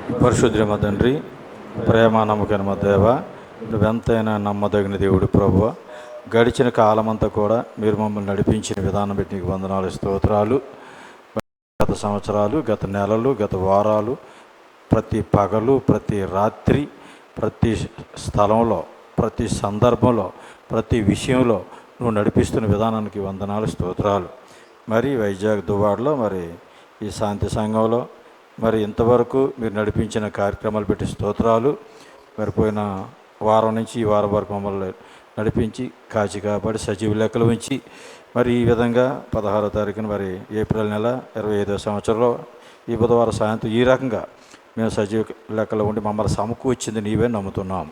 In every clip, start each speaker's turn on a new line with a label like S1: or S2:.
S1: పరిశుద్ధమ తండ్రి, ప్రేమ నమ్మకం మా దేవ, నువ్వెంతైనా నమ్మదగిన దేవుడు ప్రభువ. గడిచిన కాలమంతా కూడా మీరు మమ్మల్ని నడిపించిన విధానం బట్టి నీకు వందనాలు, స్తోత్రాలు. గత సంవత్సరాలు, గత నెలలు, గత వారాలు, ప్రతి పగలు, ప్రతి రాత్రి, ప్రతి స్థలంలో, ప్రతి సందర్భంలో, ప్రతి విషయంలో నువ్వు నడిపిస్తున్న విధానానికి వందనాలు, స్తోత్రాలు. మరి వైజాగ్ దువ్వాడలో, మరి ఈ శాంతి సంఘంలో మరి ఇంతవరకు మీరు నడిపించిన కార్యక్రమాలు పెట్టి స్తోత్రాలు. మరి పోయిన వారం నుంచి ఈ వారం వరకు మమ్మల్ని నడిపించి కాచి కాపాడి సజీవ లెక్కలు ఉంచి మరి ఈ విధంగా 16వ తారీఖున మరి ఏప్రిల్ నెల 25వ సంవత్సరంలో ఈ బుధవారం సాయంత్రం ఈ రకంగా మేము సజీవ లెక్కలో ఉండి మమ్మల్ని సమకూర్చింది నీవే నమ్ముతున్నాం.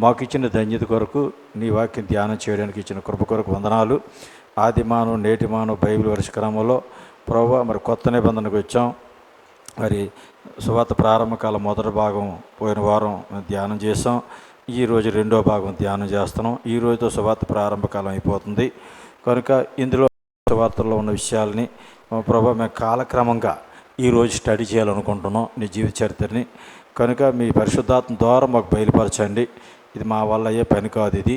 S1: మాకు ఇచ్చిన ధన్యత కొరకు, నీ వాక్యం ధ్యానం చేయడానికి ఇచ్చిన కృప కొరకు వందనాలు. ఆదిమాను నేటిమాను బైబిల్ వర్ష క్రమంలో ప్రభువా మరి కొత్త నిబంధనకు వచ్చాం. మరి సువార్త ప్రారంభకాలం మొదటి భాగం పోయిన వారం ధ్యానం చేసాం. ఈరోజు రెండో భాగం ధ్యానం చేస్తున్నాం. ఈ రోజుతో సువార్త ప్రారంభకాలం అయిపోతుంది కనుక ఇందులో సువార్తల్లో ఉన్న విషయాలని ప్రభు మేము కాలక్రమంగా ఈరోజు స్టడీ చేయాలనుకుంటున్నాం నీ జీవిత చరిత్రని. కనుక మీ పరిశుద్ధాత్మ ద్వారా మాకు బయలుపరచండి. ఇది మా వల్ల అయ్యే పని కాదు, ఇది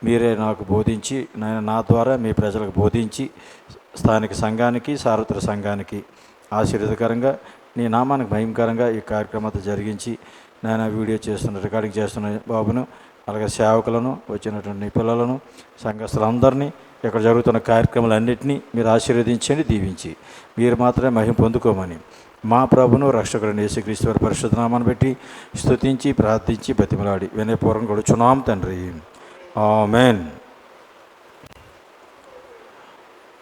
S1: మీరే నాకు బోధించి నా ద్వారా మీ ప్రజలకు బోధించి స్థానిక సంఘానికి, సార్వత్రిక సంఘానికి ఆశీర్వదకరంగా, నీ నామానికి భయంకరంగా ఈ కార్యక్రమాన్ని జరిగించి నేను వీడియో చేస్తున్న, రికార్డింగ్ చేస్తున్న బాబును, అలాగే సేవకులను, వచ్చినటువంటి పిల్లలను, సంఘస్థులందరినీ, ఇక్కడ జరుగుతున్న కార్యక్రమాలన్నింటినీ మీరు ఆశీర్వదించండి, దీవించి మీరు మాత్రమే మహిమ పొందుకోమని మా ప్రభును రక్షకుడైన యేసుక్రీస్తు వారి పరిశుద్ధ నామాన్ని బట్టి స్తుతించి ప్రార్థించి బతిమలాడి వినయపూర్వకంగా కొడుచున్నాం తండ్రి, ఆమేన్.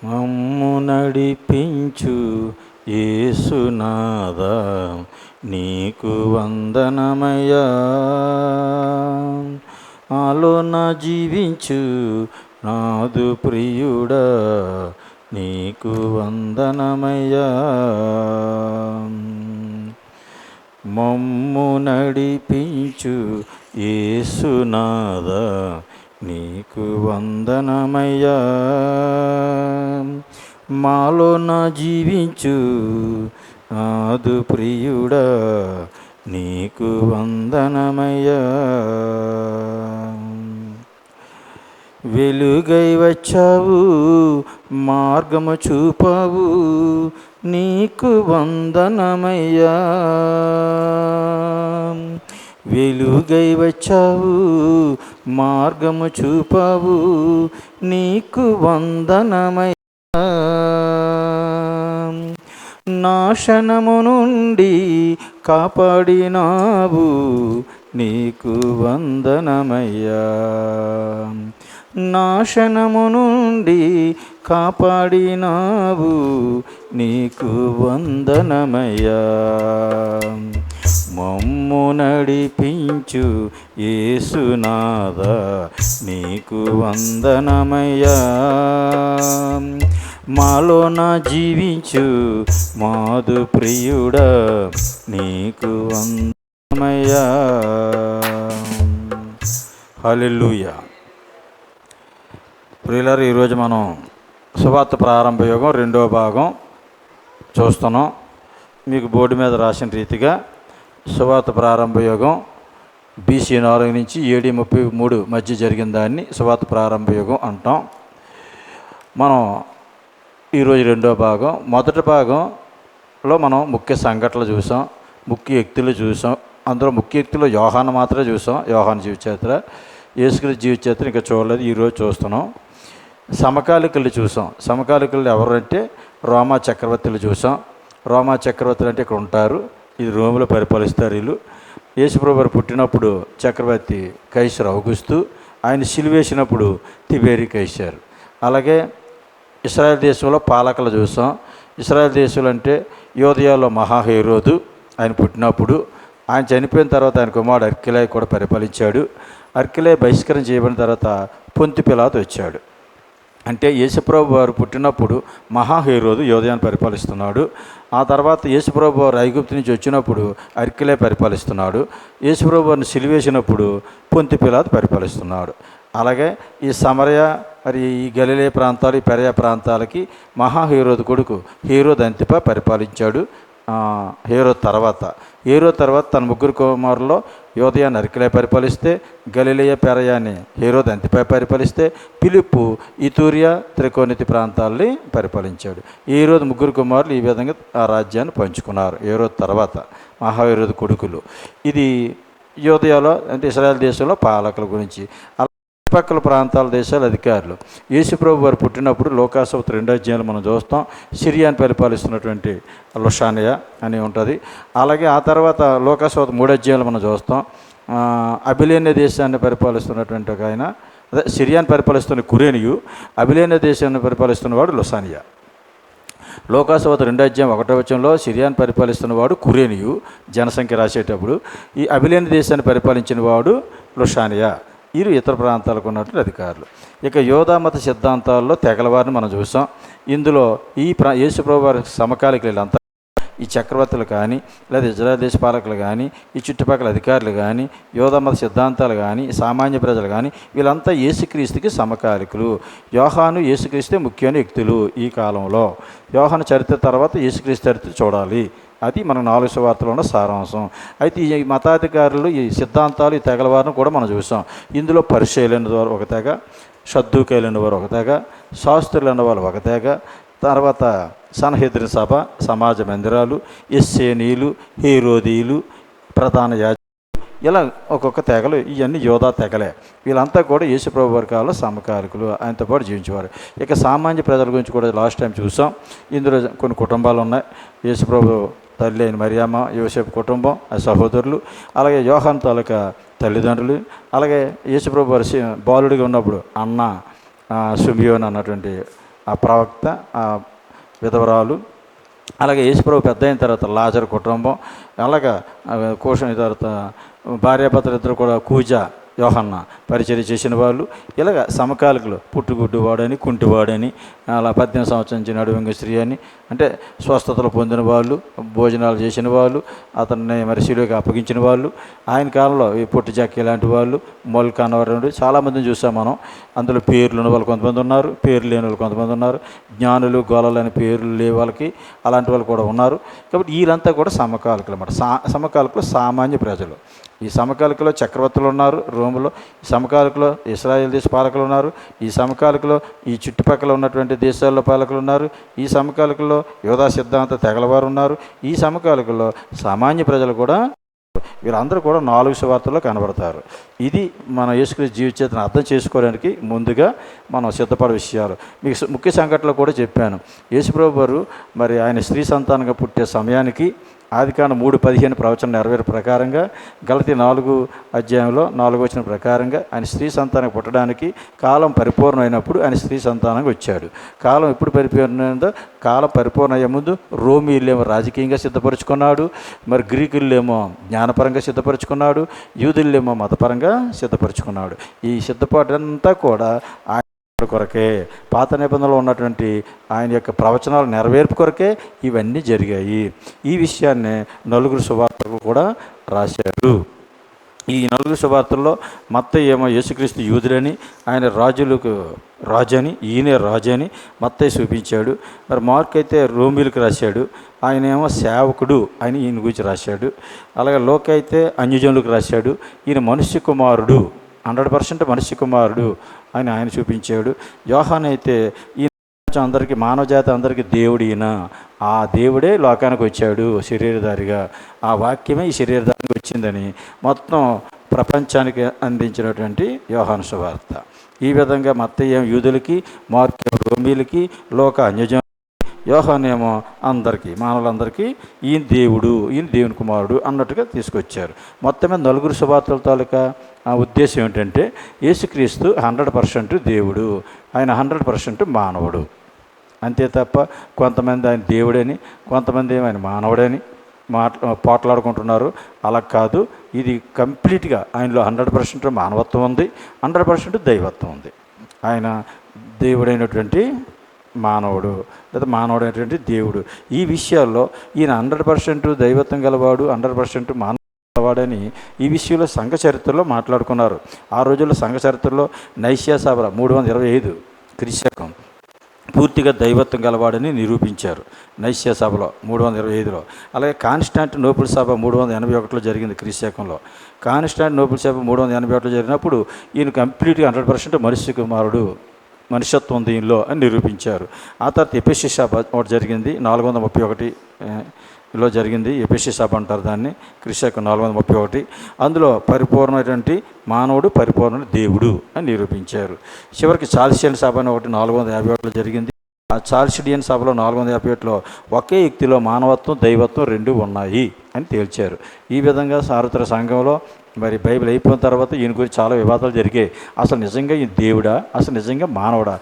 S1: మమ్ము నడిపించు యేసునాదా నీకు వందనమయ్యా, ఆలోన జీవించు నాదు ప్రియుడా నీకు వందనమయ్యా. మమ్ము నడిపించు యేసునాదా నీకు వందనమయ్యా, మాలోన జీవించు నాదు ప్రియుడా నీకు వందనమయ్యా. వెలుగై వచ్చావు, మార్గము చూపావు నీకు వందనమయ్యా. వెలుగై వచ్చావు, మార్గము చూపావు నీకు వందనమయ్యా. నాశనము నుండి కాపాడినావు నీకు వందనమయ్యా. నాశనము నుండి కాపాడినావు నీకు వందనమయ్యా. మమ్ము నడిపించు యేసునాదా నీకు వందనమయ్యా, మాలోన జీవించు మాదు ప్రియుడా నీకు వందనమయ్యా. హల్లెలూయా. ప్రియులారా, ఈరోజు మనం సువార్త ప్రారంభ యోగం రెండో భాగం చూస్తున్నాం. మీకు బోర్డు మీద రాసిన రీతిగా సువార్త ప్రారంభ యోగం BC 4 నుంచి AD 33 మధ్య జరిగిన దాన్ని సువార్త ప్రారంభ యోగం అంటాం. మనం ఈరోజు రెండో భాగం. మొదటి భాగంలో మనం ముఖ్య సంఘటనలు చూసాం, ముఖ్య వ్యక్తులు చూసాం. అందులో ముఖ్య వ్యక్తులు యోహాను మాత్రమే చూసాం, యోహాను జీవిత చరిత్ర. యేసుక్రీస్తు జీవిత చరిత్ర ఇంకా చూడలేదు, ఈరోజు చూస్తున్నాం. సమకాలికులు చూసాం. సమకాలికులు ఎవరంటే రోమా చక్రవర్తులు చూసాం. రోమా చక్రవర్తులు అంటే ఇక్కడ ఉంటారు, ఇది రోములో పరిపాలిస్తారు వీళ్ళు. యేసుప్రభు వారు పుట్టినప్పుడు చక్రవర్తి కైసర్ ఔగుస్తు, ఆయన సిలువేసినప్పుడు తిబేరి కైసర్. అలాగే ఇశ్రాయేల్ దేశంలో పాలకులు చూసాం. ఇశ్రాయేల్ దేశంలో అంటే యోదయాలో మహాహేరోదు ఆయన పుట్టినప్పుడు. ఆయన చనిపోయిన తర్వాత ఆయన కుమారుడు అర్కిలై కూడా పరిపాలించాడు. అర్కిలై బహిష్కరణ చేయబడిన తర్వాత పొంతి పిలాతు వచ్చాడు. అంటే యేసుప్రభు వారు పుట్టినప్పుడు మహాహేరోదు యోదయాన్ని పరిపాలిస్తున్నాడు. ఆ తర్వాత యేసుప్రభు వారు ఐగుప్తు నుంచి వచ్చినప్పుడు అర్కిలై పరిపాలిస్తున్నాడు. యేసుప్రభు వారిని సిలువేసినప్పుడు పొంతి పిలాతు పరిపాలిస్తున్నాడు. అలాగే ఈ సమరయ మరి ఈ గలిలే ప్రాంతాలు, ఈ పెరయ ప్రాంతాలకి మహాహేరోదు కొడుకు హేరోదు అంతిప పరిపాలించాడు. హేరోదు తర్వాత తన ముగ్గురు కుమారుల్లో యోదయాన్ని అరికలే పరిపాలిస్తే, గలిలయ పెరయాన్ని హేరోదు అంతిపై పరిపాలిస్తే, ఫిలిప్పు ఇతూరియా త్రికోనితి ప్రాంతాలని పరిపాలించాడు. హేరోదు ముగ్గురు కుమారులు ఈ విధంగా ఆ రాజ్యాన్ని పంచుకున్నారు. హేరోదు తర్వాత మహాహేరోదు కొడుకులు. ఇది యోదయాలో అంటే ఇశ్రాయేల్ దేశంలో పాలకుల గురించి. చుట్టుపక్కల ప్రాంతాల దేశాల అధికారులు. యేసుప్రభు వారు పుట్టినప్పుడు లోకాసువార్త 2వ అధ్యాయంలో మనం చూస్తాం, సిరియాని పరిపాలిస్తున్నటువంటి లుషానియా అని ఉంటుంది. అలాగే ఆ తర్వాత లోకాసువార్త 3వ అధ్యాయంలో మనం చూస్తాం, అబిలేనియా దేశాన్ని పరిపాలిస్తున్నటువంటి ఒక ఆయన, అదే సిరియాని పరిపాలిస్తున్న కురేనియు, అబిలేనియా దేశాన్ని పరిపాలిస్తున్నవాడు లుషానియా. లోకాసువార్త 2వ అధ్యాయం 1వ వచనంలో సిరియాని పరిపాలిస్తున్నవాడు కురేనియు జనసంఖ్య రాసేటప్పుడు, ఈ అబిలేనియా దేశాన్ని పరిపాలించిన వాడు లుషానియా. వీరు ఇతర ప్రాంతాలకు ఉన్నటువంటి అధికారులు. ఇక యోధా మత సిద్ధాంతాల్లో తెగలవారిని మనం చూసాం. ఇందులో యేసుప్రభు వారి సమకాలికులు వీళ్ళంతా, ఈ చక్రవర్తులు కానీ లేదా ఇజ్రాయెల్ దేశ పాలకులు కానీ ఈ చుట్టుపక్కల అధికారులు కానీ యోధా మత సిద్ధాంతాలు కానీ సామాన్య ప్రజలు కానీ వీళ్ళంతా యేసుక్రీస్తుకి సమకాలికులు. యోహాను యేసుక్రీస్తే ముఖ్యమైన వ్యక్తులు ఈ కాలంలో. యోహాను చరిత్ర తర్వాత యేసుక్రీస్తు చరిత్ర చూడాలి. అది మన 4 సువార్తలో ఉన్న సారాంశం. అయితే ఈ మతాధికారులు ఈ సిద్ధాంతాలు ఈ తెగలవారిని కూడా మనం చూసాం. ఇందులో పరిశీలన వారు ఒక తెగ, షద్దూకైలైన వారు ఒక తెగ, శాస్త్రులైన వాళ్ళు ఒక తెగ, తర్వాత సన్హెద్రిన్ సభ, సమాజ మందిరాలు, ఎస్సేనీలు, హేరోదీయులు, ప్రధాన యాజకులు, ఇలా ఒక్కొక్క తెగలు. ఇవన్నీ యోధా తెగలే. వీళ్ళంతా కూడా యేసుప్రభు వారి కాలంలో సమకాలికులు, ఆయనతో పాటు జీవించేవారు. ఇక సామాన్య ప్రజల గురించి కూడా లాస్ట్ టైం చూసాం. ఇందులో కొన్ని కుటుంబాలు ఉన్నాయి. యేసుప్రభు తల్లి అయిన మరియమ్మ, యోసేపు కుటుంబం, ఆ సహోదరులు, అలాగే యోహాను తాలూకా తల్లిదండ్రులు, అలాగే యేసుప్రభు వారి బాలుడిగా ఉన్నప్పుడు అన్న సుమియోన్ అన్నటువంటి ఆ ప్రవక్త, ఆ విధవరాలు, అలాగే యేసుప్రభు పెద్ద అయిన తర్వాత లాజరు కుటుంబం, అలాగా కోషం తర్వాత భార్యాభర్తలు ఇద్దరు కూడా కూజా, యోహన్న పరిచర్య చేసిన వాళ్ళు, ఇలాగ సమకాలికులు. పుట్టుగుడ్డువాడని, కుంటివాడని, అలా 18 సంవత్సరం నుంచి నడువంగ స్త్రీ అని, అంటే స్వస్థతలు పొందిన వాళ్ళు, భోజనాలు చేసిన వాళ్ళు, అతన్ని మరి శిలువకి అప్పగించిన వాళ్ళు. ఆయన కాలంలో ఈ పొట్టి జాకీ లాంటి వాళ్ళు, మొల్కానవారు చాలామందిని చూసాం మనం. అందులో పేర్లు ఉన్న వాళ్ళు కొంతమంది ఉన్నారు, పేర్లు లేని వాళ్ళు కొంతమంది ఉన్నారు, జ్ఞానులు గోళలు అనే పేర్లు లేని వాళ్ళకి అలాంటి వాళ్ళు కూడా ఉన్నారు. కాబట్టి వీళ్ళంతా కూడా సమకాలికులు అన్నమాట. సమకాలికులు సామాన్య ప్రజలు. ఈ సమకాలికలో చక్రవర్తులు ఉన్నారు రోములో, ఈ సమకాలికలో ఇశ్రాయేల్ దేశ పాలకులు ఉన్నారు, ఈ సమకాలికలో ఈ చుట్టుపక్కల ఉన్నటువంటి దేశాల్లో పాలకులు ఉన్నారు, ఈ సమకాలికలో యోధా సిద్ధాంత తెగలవారు ఉన్నారు, ఈ సమకాలికల్లో సామాన్య ప్రజలు కూడా. వీరందరూ కూడా 4 సువార్తల్లో కనబడతారు. ఇది మన యేసుక్రీస్తు జీవిత చరిత్రను అర్థం చేసుకోవడానికి ముందుగా మనం సిద్ధపడే విషయాలు. మీకు ముఖ్య సంఘటనలో కూడా చెప్పాను. యేసుప్రభు వారు మరి ఆయన స్త్రీ సంతానంగా పుట్టే సమయానికి ఆదికాండం 3:15 ప్రవచనం నెరవేరు ప్రకారంగా, గలతీ 4 అధ్యాయంలో 4వ వచనం ప్రకారంగా ఆయన స్త్రీ సంతానం పుట్టడానికి కాలం పరిపూర్ణమైనప్పుడు ఆయన స్త్రీ సంతానంగా వచ్చాడు. కాలం ఎప్పుడు పరిపూర్ణమైందో, కాలం పరిపూర్ణ అయ్యే ముందు రోమీయులేమో రాజకీయంగా సిద్ధపరుచుకున్నాడు, మరి గ్రీకులేమో జ్ఞానపరంగా సిద్ధపరుచుకున్నాడు, యూదులేమో మతపరంగా సిద్ధపరుచుకున్నాడు. ఈ సిద్ధపాటంతా కూడా కొరకే, పాత నిబంధనలో ఉన్నటువంటి ఆయన యొక్క ప్రవచనాలు నెరవేర్పు కొరకే ఇవన్నీ జరిగాయి. ఈ విషయాన్ని 4 సువార్తలు కూడా రాశారు. ఈ 4 సువార్తల్లో మత్తయి ఏమో యేసుక్రీస్తు యూదులని, ఆయన రాజులకు రాజని, ఈయనే రాజని మత్తయి చూపించాడు. మరి మార్కు అయితే రోమీలకు రాశాడు, ఆయన ఏమో సేవకుడు అని ఈయన గురించి రాశాడు. అలాగే లోక అయితే అన్యజనులకు రాశాడు, ఈయన మనుష్య కుమారుడు, 100% మనుష్య కుమారుడు అని ఆయన చూపించాడు. యోహాను అయితే ఈ అందరికీ, మానవజాతి అందరికీ దేవుడు ఈయన, ఆ దేవుడే లోకానికి వచ్చాడు శరీరధారిగా, ఆ వాక్యమే ఈ శరీరధారికి వచ్చిందని మొత్తం ప్రపంచానికి అందించినటువంటి యోహాను సువార్త. ఈ విధంగా మత్తయి యూదులకి, మార్కు రోమీలకి, లోక అన్యజనులకి, యోహానేమో అందరికీ, మానవులందరికీ ఈయన దేవుడు, ఈయన దేవుని కుమారుడు అన్నట్టుగా తీసుకొచ్చారు. మొత్తమే 4 సువార్తల తాలూకా ఉద్దేశం ఏంటంటే యేసుక్రీస్తు 100% దేవుడు, ఆయన 100% మానవుడు. అంతే తప్ప కొంతమంది ఆయన దేవుడని, కొంతమంది ఏమో ఆయన మానవుడని పోట్లాడుకుంటున్నారు. అలా కాదు. ఇది కంప్లీట్గా ఆయనలో 100% మానవత్వం ఉంది, 100% దైవత్వం ఉంది. ఆయన దేవుడైనటువంటి మానవుడు లేదా మానవుడైనటువంటి దేవుడు. ఈ విషయాల్లో ఈయన 100% దైవత్వం గలవాడు, 100% మానవ వాడని ఈ విషయంలో సంఘ చరిత్రలో మాట్లాడుకున్నారు. ఆ రోజుల్లో సంఘ చరిత్రలో నైషియా సభ 325 క్రీస్తు శకం పూర్తిగా దైవత్వం గలవాడని నిరూపించారు నైస్య సభలో 325లో. అలాగే కాన్స్టాంటినోపుల్ సభ 381లో జరిగింది క్రీశకంలో. కాన్స్టాంటినోపుల్ సభ 381లో జరిగినప్పుడు ఈయన కంప్లీట్గా 100% మనిషి కుమారుడు, మనుష్యత్వం దీనిలో అని నిరూపించారు. ఆ తర్వాత ఎఫెసీ సభ ఒకటి జరిగింది 431లో జరిగింది. ఎఫెసీ సభ అంటారు దాన్ని, క్రీశకం 431. అందులో పరిపూర్ణమైనటువంటి మానవుడు, పరిపూర్ణ దేవుడు అని నిరూపించారు. చివరికి చాల్సియన్ సభ అని ఒకటి 451లో జరిగింది. ఆ చాల్సిడియన్ సభలో 451లో ఒకే వ్యక్తిలో మానవత్వం, దైవత్వం రెండు ఉన్నాయి అని తేల్చారు. ఈ విధంగా సార్వత్రిక సంఘంలో మరి బైబిల్ అయిపోయిన తర్వాత ఈయన గురించి చాలా వివాదాలు జరిగాయి. అసలు నిజంగా ఈయన దేవుడా, అసలు నిజంగా మానవుడా,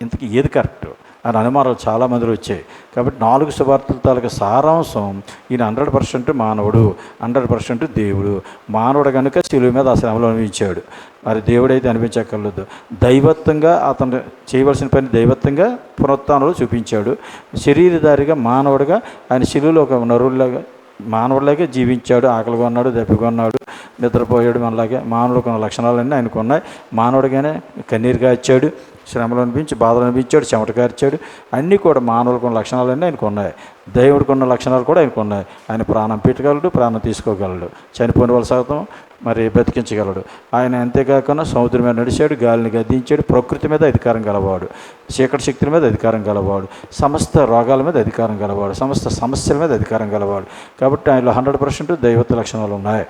S1: ఇంతకీ ఏది కరెక్ట్ అని అనుమానాలు చాలామందిలో వచ్చాయి. కాబట్టి 4 సువార్తల తాలూకు సారాంశం ఈయన 100% మానవుడు, 100% దేవుడు. మానవుడు కనుక శిలువ మీద ఆ శ్రమలో అనిపించాడు, మరి దేవుడైతే అనిపించక్కర్లేదు. దైవత్వంగా అతను చేయవలసిన పని దైవత్వంగా పునరుత్థానంలో చూపించాడు. శరీరధారిగా మానవుడిగా ఆయన శిలువలో ఒక నరువులాగా మానవుడిలాగే జీవించాడు. ఆకలిగా ఉన్నాడు, దెబ్బగా ఉన్నాడు, నిద్రపోయాడు. మనలాగే మానవుడు కొన్ని లక్షణాలన్నీ ఆయనకు ఉన్నాయి. మానవుడిగానే కన్నీరు కాచాడు, శ్రమలు అనిపించి, బాధలు అనిపించాడు, చెమట కార్చాడు. అన్నీ కూడా మానవులకు ఉన్న లక్షణాలన్నీ ఆయనకు ఉన్నాయి. దేవుడికి ఉన్న లక్షణాలు కూడా ఆయనకు ఉన్నాయి. ఆయన ప్రాణం పెట్టగలడు, ప్రాణం తీసుకోగలడు, చనిపోయిన వాళ్ళ సైతం మరి బ్రతికించగలడు. ఆయన అంతేకాకుండా సముద్రం మీద నడిచాడు, గాలిని గద్దించాడు, ప్రకృతి మీద అధికారం గలవాడు, చీకటి శక్తుల మీద అధికారం గలవాడు, సమస్త రోగాల మీద అధికారం గలవాడు, సమస్త సమస్యల మీద అధికారం గలవాడు. కాబట్టి ఆయనలో 100% దైవత్వ లక్షణాలు ఉన్నాయి,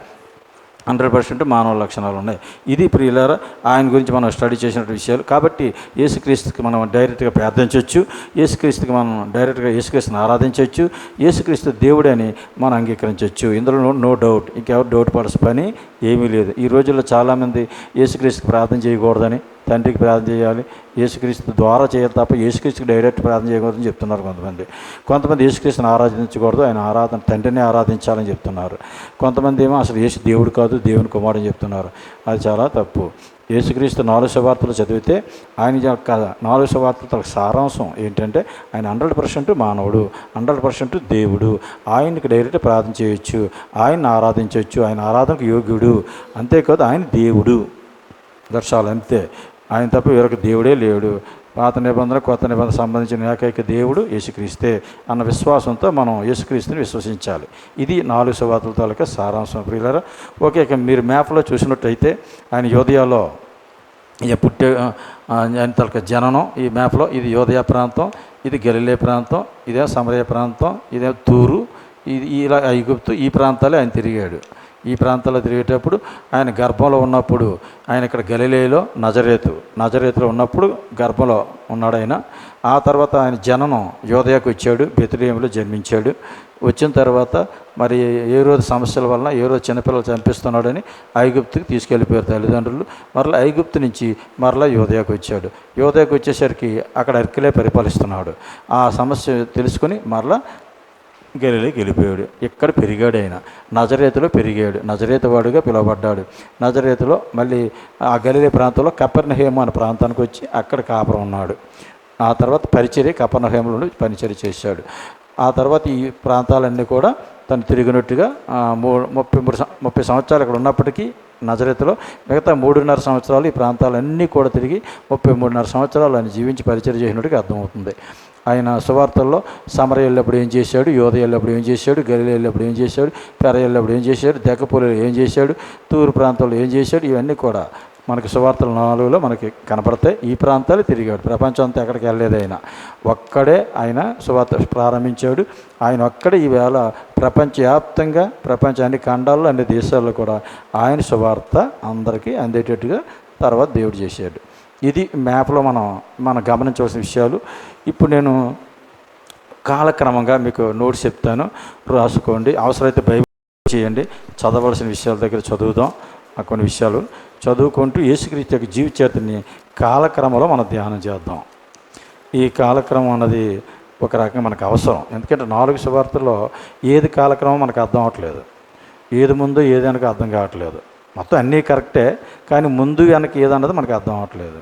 S1: 100% మానవ లక్షణాలు ఉన్నాయి. ఇది ప్రియులారా ఆయన గురించి మనం స్టడీ చేసిన విషయాలు. కాబట్టి యేసుక్రీస్తుకి మనం డైరెక్ట్గా ప్రార్థించవచ్చు, యేసుక్రీస్తుకి మనం డైరెక్ట్గా యేసుక్రీస్తుని ఆరాధించవచ్చు, యేసుక్రీస్తు దేవుడని మనం అంగీకరించవచ్చు. ఇందులో నో డౌట్, ఇంకెవరు డౌట్ పడాల్సిన పని ఏమీ లేదు. ఈ రోజుల్లో చాలామంది యేసుక్రీస్తుకి ప్రార్థన చేయకూడదని, తండ్రికి ప్రార్థన చేయాలి, యేసుక్రీస్తు ద్వారా చేయాలి తప్ప యేసుక్రీస్తుకి డైరెక్ట్ ప్రార్థన చేయకూడదని చెప్తున్నారు కొంతమంది యేసుక్రీస్తుని ఆరాధించకూడదు, ఆయన ఆరాధన తండ్రిని ఆరాధించాలని చెప్తున్నారు. కొంతమంది ఏమో అసలు యేసు దేవుడు కాదు, దేవుని కుమారుడు అని చెప్తున్నారు. అది చాలా తప్పు. యేసుక్రీస్తు 4 సువార్తలు చదివితే ఆయన యొక్క 4 సువార్తల సారాంశం ఏంటంటే ఆయన 100% మానవుడు, 100% దేవుడు. ఆయనకి డైరెక్ట్ ప్రార్థన చేయొచ్చు, ఆయన్ని ఆరాధించవచ్చు, ఆయన ఆరాధనకు యోగ్యుడు. అంతేకాదు ఆయన దేవుడు, దర్శాలు అంతే. ఆయన తప్ప వేరొక దేవుడే లేడు. పాత నిబంధన కొత్త నిబంధన సంబంధించిన ఏకైక దేవుడు యేసుక్రీస్తే అన్న విశ్వాసంతో మనం యేసుక్రీస్తుని విశ్వసించాలి. ఇది 4 సువార్తల తాలూకా సారాంశం ప్రియులారా. ఓకే, ఇక మీరు మ్యాప్లో చూసినట్టయితే ఆయన యోదయాలో పుట్టే ఆయన తాలూకా జననం ఈ మ్యాప్లో, ఇది యోదయ ప్రాంతం, ఇది గలిలే ప్రాంతం, ఇదే సమరయ ప్రాంతం, ఇదే తూరు, ఇది ఇలా ఐగుప్తు, ఈ ప్రాంతాలే ఆయన తిరిగాడు. ఈ ప్రాంతాల్లో తిరిగేటప్పుడు ఆయన గర్భంలో ఉన్నప్పుడు ఆయన ఇక్కడ గలిలేలో నజరేతులో ఉన్నప్పుడు గర్భంలో ఉన్నాడు ఆయన. ఆ తర్వాత ఆయన జననం యోదయకు వచ్చాడు, బెత్లెహేములో జన్మించాడు. వచ్చిన తర్వాత మరి ఏ రోజు సమస్యల వలన ఏ రోజు చిన్నపిల్లలు చంపిస్తున్నాడని ఐగుప్తుకి తీసుకెళ్ళిపోయారు తల్లిదండ్రులు. మరలా ఐగుప్తు నుంచి మరలా యోదయకు వచ్చాడు. యోదయకు వచ్చేసరికి అక్కడ అర్కిలే పరిపాలిస్తున్నాడు. ఆ సమస్య తెలుసుకుని మరలా గలిలేకి వెళ్ళిపోయాడు. ఇక్కడ పెరిగాడు ఆయన, నజరేతులో పెరిగాడు, నజరేతు వాడుగా పిలువబడ్డాడు. నజరేతులో మళ్ళీ ఆ గలిలే ప్రాంతంలో కపెర్నహూము అనే ప్రాంతానికి వచ్చి అక్కడ కాపురం ఉన్నాడు. ఆ తర్వాత పరిచర్య కపెర్నహూములో పరిచర్య చేశాడు. ఆ తర్వాత ఈ ప్రాంతాలన్నీ కూడా తను తిరిగినట్టుగా 30 సంవత్సరాలు అక్కడ ఉన్నప్పటికీ నజరేతులో మిగతా 3.5 సంవత్సరాలు ఈ ప్రాంతాలన్నీ కూడా తిరిగి 33.5 సంవత్సరాలు ఆయన జీవించి పరిచర్య చేసినట్టుగా అర్థమవుతుంది. ఆయన సువార్తల్లో సమరయ వెళ్ళినప్పుడు ఏం చేశాడు, యోదయ వెళ్ళినప్పుడు ఏం చేశాడు, గలిలే వెళ్ళినప్పుడు ఏం చేశాడు, పెర వెళ్ళినప్పుడు ఏం చేశాడు, దెక్కపూలిలో ఏం చేశాడు, తూరు ప్రాంతంలో ఏం చేశాడు, ఇవన్నీ కూడా మనకి సువార్తల 4లో మనకి కనపడతాయి. ఈ ప్రాంతాలు తిరిగాడు, ప్రపంచం అంతా ఎక్కడికి వెళ్ళలేదు. ఆయన ఒక్కడే ఆయన సువార్త ప్రారంభించాడు. ఆయన ఒక్కడే ఈవేళ ప్రపంచవ్యాప్తంగా అన్ని ఖండాల్లో అన్ని దేశాల్లో కూడా ఆయన సువార్త అందరికీ అందేటట్టుగా తర్వాత దేవుడు చేశాడు. ఇది మ్యాప్లో మనం గమనించవలసిన విషయాలు. ఇప్పుడు నేను కాలక్రమంగా మీకు నోట్స్ చెప్తాను, రాసుకోండి. అవసరమైతే బైబిల్ చేయండి. చదవలసిన విషయాల దగ్గర చదువుదాం. కొన్ని విషయాలు చదువుకుంటూ యేసుక్రీస్తు యొక్క జీవిత చరిత్రని కాలక్రమంలో మనం ధ్యానం చేద్దాం. ఈ కాలక్రమం అన్నది ఒక రకంగా మనకు అవసరం. ఎందుకంటే 4 సువార్తల్లో ఏది కాలక్రమం మనకు అర్థం అవ్వట్లేదు, ఏది ముందు ఏది వెనక అర్థం కావట్లేదు. మొత్తం అన్నీ కరెక్టే, కానీ ముందు వెనక ఏదన్నది మనకు అర్థం అవ్వట్లేదు.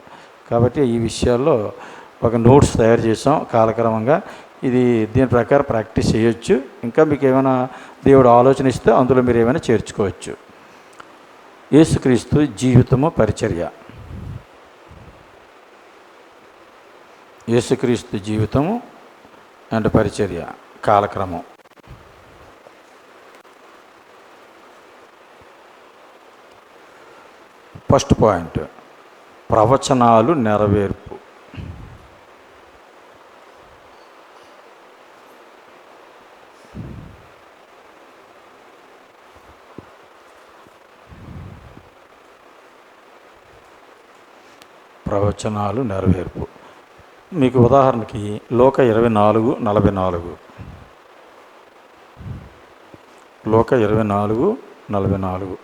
S1: కాబట్టి ఈ విషయాల్లో ఒక నోట్స్ తయారు చేసాం కాలక్రమంగా. దీని ప్రకారం ప్రాక్టీస్ చేయొచ్చు. ఇంకా మీకు ఏమైనా దేవుడు ఆలోచన ఇస్తే అందులో మీరు ఏమైనా చేర్చుకోవచ్చు. యేసుక్రీస్తు జీవితము పరిచర్య. యేసుక్రీస్తు జీవితము అండ్ పరిచర్య కాలక్రమం. ఫస్ట్ పాయింట్, ప్రవచనాలు నెరవేర్పు. ప్రవచనాలు నెరవేర్పు. మీకు ఉదాహరణకి లోక 24:44. లోక 24:44.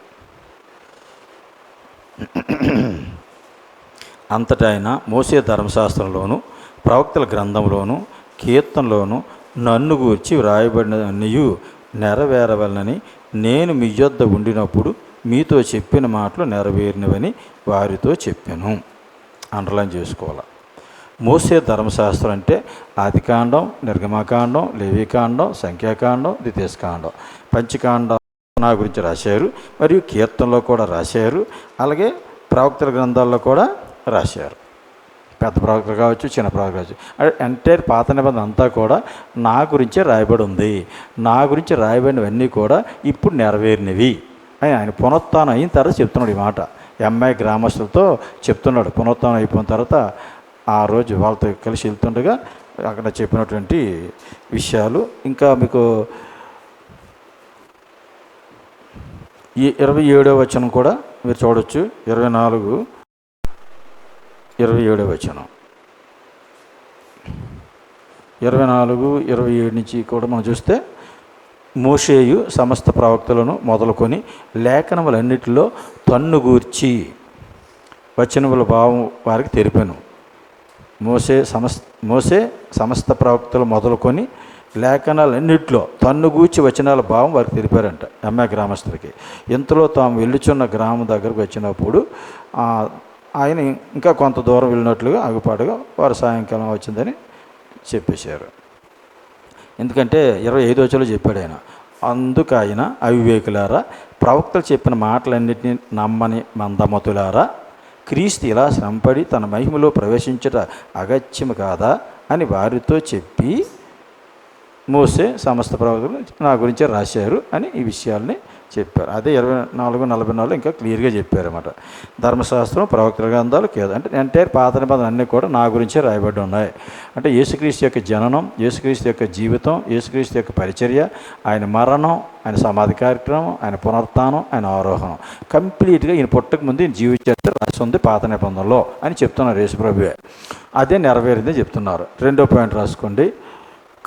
S1: అంతటా ఆయన మోసే ధర్మశాస్త్రంలోను ప్రవక్తల గ్రంథంలోను కీర్తనలోను నన్ను గూర్చి వ్రాయబడిననియు నెరవేరవలనని నేను మీ యొద్ద ఉండినప్పుడు మీతో చెప్పిన మాటలు నెరవేరినవని వారితో చెప్పాను. అండర్లైన్ చేసుకోవాలి. మోసే ధర్మశాస్త్రం అంటే ఆదికాండం, నిర్గమకాండం, లేవికాండం, సంఖ్యాకాండం, ద్వితీయకాండం, పంచకాండం నా గురించి రాశారు. మరియు కీర్తనలో కూడా రాశారు. అలాగే ప్రవక్తల గ్రంథాల్లో కూడా రాశారు. పెద్ద ప్రవక్తలు కావచ్చు, చిన్న ప్రవక్తలు కావచ్చు. ఎంటైర్ పాత నిబంధన అంతా కూడా నా గురించే రాయబడి ఉంది. నా గురించి రాయబడినవన్నీ కూడా ఇప్పుడు నెరవేరినవి అని ఆయన పునరుత్థానం అయిన తర్వాత చెప్తున్నాడు. ఈ మాట ఎంఐ గ్రామస్తులతో చెప్తున్నాడు. పునరుత్థానం అయిపోయిన తర్వాత ఆ రోజు వాళ్ళతో కలిసి వెళ్తుండగా అక్కడ చెప్పినటువంటి విషయాలు. ఇంకా మీకు ఈ 27వ వచనం కూడా మీరు చూడవచ్చు. 24:27 వచనం, 24:27 నుంచి కూడా మనం చూస్తే, మోషేయు సమస్త ప్రవక్తలను మొదలుకొని లేఖనములన్నిటిలో తన్ను గూర్చి వచనముల భావం వారికి తెలిపాను. మోసే సమస్త ప్రవక్తలు మొదలుకొని లేఖనాలన్నింటిలో తన్ను గూర్చి వచనాల భావం వారికి తెలిపారంట ఎంఐ గ్రామస్తులకి. ఇంతలో తాము వెళ్ళుచున్న గ్రామం దగ్గరకు వచ్చినప్పుడు ఆయన ఇంకా కొంత దూరం వెళ్ళినట్లుగా ఆగుపాటుగా వారు సాయంకాలం వచ్చిందని చెప్పేశారు. ఎందుకంటే 25వ వచనంలో చెప్పాడు ఆయన, అందుకు ఆయన అవివేకులారా, ప్రవక్తలు చెప్పిన మాటలన్నింటినీ నమ్మని మందమతులారా, క్రీస్తు ఇలా శ్రమపడి తన మహిమలో ప్రవేశించుట అగత్యము కాదా అని వారితో చెప్పి, మోసే సమస్త ప్రవక్తలు నా గురించే రాశారు అని ఈ విషయాల్ని చెప్పారు. అదే 24:44 ఇంకా క్లియర్గా చెప్పారన్నమాట. ధర్మశాస్త్రం, ప్రవక్తల గ్రంథాలు అంటే ఎంటైర్ పాత నిబంధన అన్నీ కూడా నా గురించే రాయబడి ఉన్నాయి. అంటే యేసుక్రీస్తు యొక్క జననం, యేసుక్రీస్తు యొక్క జీవితం, యేసుక్రీస్తు యొక్క పరిచర్య, ఆయన మరణం, ఆయన సమాధి కార్యక్రమం, ఆయన పునరుత్థానం, ఆయన ఆరోహణం కంప్లీట్గా ఈయన పుట్టక ముందు ఈయన జీవించేస్తే రాసి ఉంది పాత నిబంధనలో అని చెప్తున్నారు యేసుప్రభువే. అదే నెరవేరిందని చెప్తున్నారు. 2వ పాయింట్ రాసుకోండి,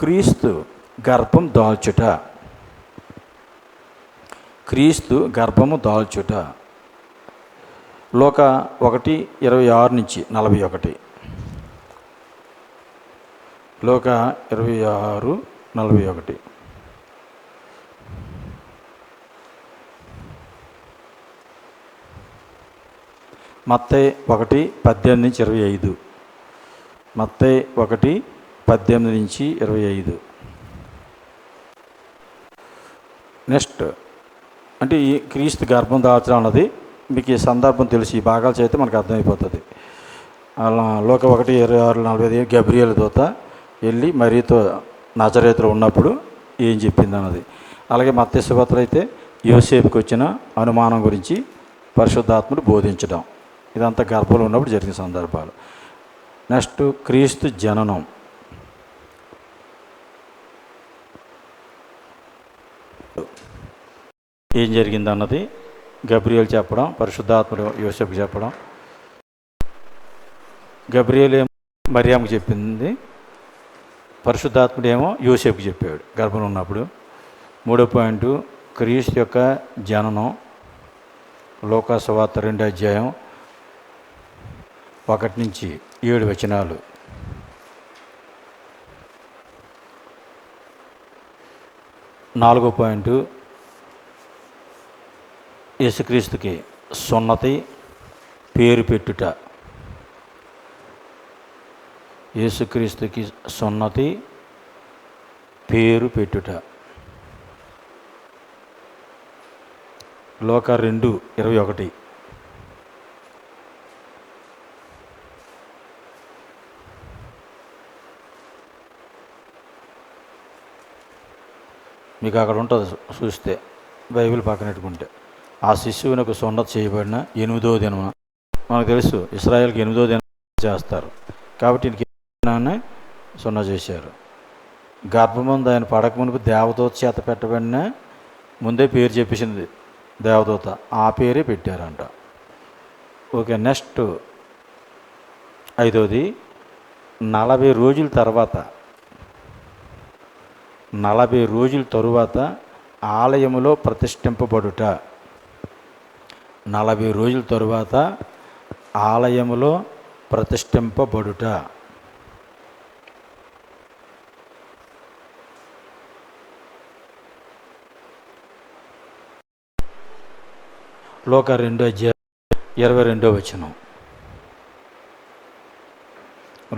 S1: క్రీస్తు గర్భం దాల్చుట. క్రీస్తు గర్భము దాల్చుట. లోక 1:26 నుంచి 41. లోక 26:41. మత్తయి 1:18 నుంచి 25. మత్తయి 1:18 నుంచి 25. నెక్స్ట్ అంటే ఈ క్రీస్తు గర్భం దాల్చడం అన్నది మీకు ఈ సందర్భం తెలిసి ఈ భాగాలు చేస్తే మనకు అర్థమైపోతుంది. అలా లోక 1:26-45 గబ్రియల్ దూత వెళ్ళి మరీతో నజరేతులో ఉన్నప్పుడు ఏం చెప్పింది అన్నది. అలాగే మత్తయి సువార్త అయితే యోసేపుకి వచ్చిన అనుమానం గురించి పరిశుద్ధాత్ముడు బోధించడం, ఇదంతా గర్భంలో ఉన్నప్పుడు జరిగిన సందర్భాలు. నెక్స్ట్ క్రీస్తు జననం. ఏం జరిగింది అన్నది గబ్రియల్ చెప్పడం, పరిశుద్ధాత్ముడు యోసేపుకి చెప్పడం. గబ్రియల్ ఏమో మరియాముకి చెప్పింది, పరిశుద్ధాత్ముడు ఏమో యోసేపుకి చెప్పాడు గర్భంలో ఉన్నప్పుడు. 3వ పాయింట్, క్రీస్తు యొక్క జననం. లోకా సువార్త 2వ అధ్యాయం 1 నుంచి 7 వచనాలు. 4వ పాయింట్, యేసుక్రీస్తుకి సున్నతి, పేరు పెట్టుట. యేసుక్రీస్తుకి సున్నతి, పేరు పెట్టుట. లోక 2:21. మీకు అక్కడ ఉంటుంది చూస్తే, బైబిల్ పక్కన పెట్టుకుంటే. ఆ శిశువునకు సున్నత చేయబడిన 8వ దినం. మనకు తెలుసు ఇశ్రాయేల్కి 8వ దినం చేస్తారు, కాబట్టి ఈయనకి దినాన్ని సున్నత చేశారు. గర్భమందు ఆయన పడక మునుపు దేవదూత చేత పెట్టబడిన ముందే పేరు చెప్పేసింది దేవదూత, ఆ పేరే పెట్టారంట. ఓకే, నెక్స్ట్ 5వది 40 రోజుల తర్వాత 40 రోజుల తరువాత ఆలయములో ప్రతిష్ఠింపబడుట. 40 రోజుల తరువాత ఆలయములో ప్రతిష్ఠింపబడుట. లోకా 2:22.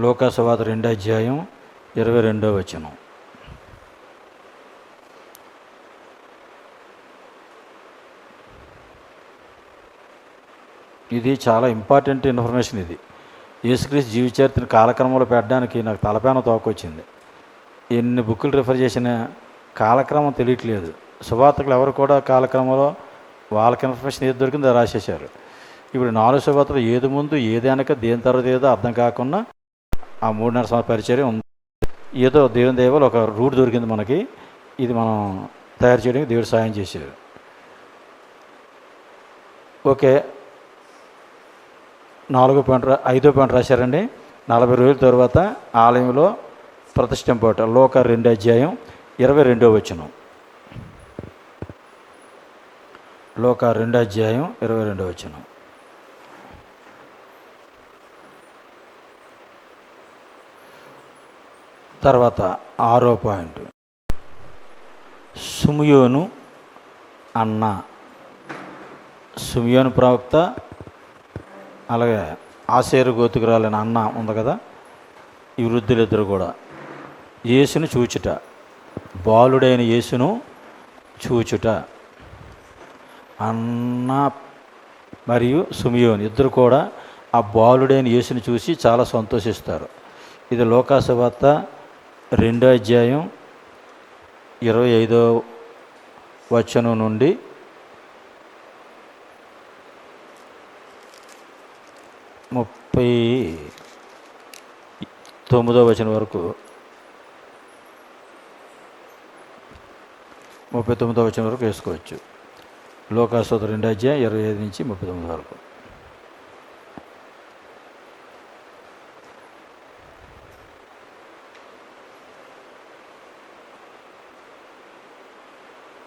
S1: లోకా సువార్త 2:22. ఇది చాలా ఇంపార్టెంట్ ఇన్ఫర్మేషన్. ఇది యేసుక్రీస్తు జీవిత చరిత్రను కాలక్రమంలో పెట్టడానికి నాకు తలపైన తోకొచ్చింది. ఎన్ని బుక్కులు రిఫర్ చేసిన కాలక్రమం తెలియట్లేదు. సువార్తకులు ఎవరు కూడా కాలక్రమంలో వాళ్ళకి ఇన్ఫర్మేషన్ ఏది దొరికిందో అది రాసేశారు. ఇప్పుడు 4 సువార్తలు ఏది ముందు ఏది వెనక దేని తర్వాత ఏదో అర్థం కాకుండా ఆ 3.5 సంవత్సరాల పరిచర్య ఉంది. ఏదో దేవుని దయవల్ల ఒక రూట్ దొరికింది మనకి. ఇది మనం తయారు చేయడానికి దేవుడు సాయం చేశారు. ఓకే, 5వ పాయింట్ రాశారండి. 40 రోజుల తర్వాత ఆలయంలో ప్రతిష్ఠింపబడుట. లోకా 2:22. లోకా 2:22. తర్వాత 6వ పాయింట్, సిమియోను అన్న. సిమియోను ప్రవక్త, అలాగే ఆసేరు గోత్రికురాలైన అన్న ఉంది కదా, ఈ వృద్ధులిద్దరు కూడా యేసును చూచుట, బాలుడైన యేసును చూచుట. అన్న మరియు సిమియోను ఇద్దరు కూడా ఆ బాలుడైన యేసును చూసి చాలా సంతోషిస్తారు. ఇది లోకా సువార్త 2:25 నుండి 39 వరకు, 39 వరకు వేసుకోవచ్చు. లోకా సువార్త 2:25 నుంచి 39 వరకు.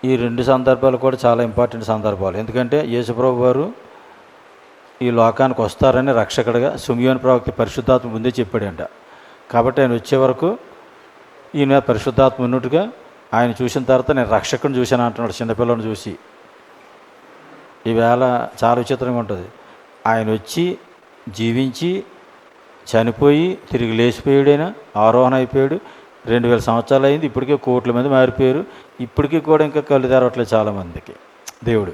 S1: ఈ 2 సందర్భాలు కూడా చాలా ఇంపార్టెంట్ సందర్భాలు. ఎందుకంటే యేసుప్రభు వారు ఈ లోకానికి వస్తారని రక్షకుడిగా సిమియోను ప్రవక్త పరిశుద్ధాత్మ ముందే చెప్పాడంట. కాబట్టి ఆయన వచ్చే వరకు ఈయన పరిశుద్ధాత్మ ఉన్నట్టుగా ఆయన చూసిన తర్వాత నేను రక్షకుడిని చూశాను అంటున్నాడు చిన్నపిల్లని చూసి. ఈవేళ చాలా విచిత్రంగా ఉంటుంది. ఆయన వచ్చి జీవించి చనిపోయి తిరిగి లేచిపోయాడైనా ఆరోహణ అయిపోయాడు. 2000 సంవత్సరాలు అయింది. ఇప్పటికే కోట్ల మంది మారిపోయారు. ఇప్పటికీ కూడా ఇంకా కళ్ళు తెరవట్లేదు చాలామందికి. దేవుడు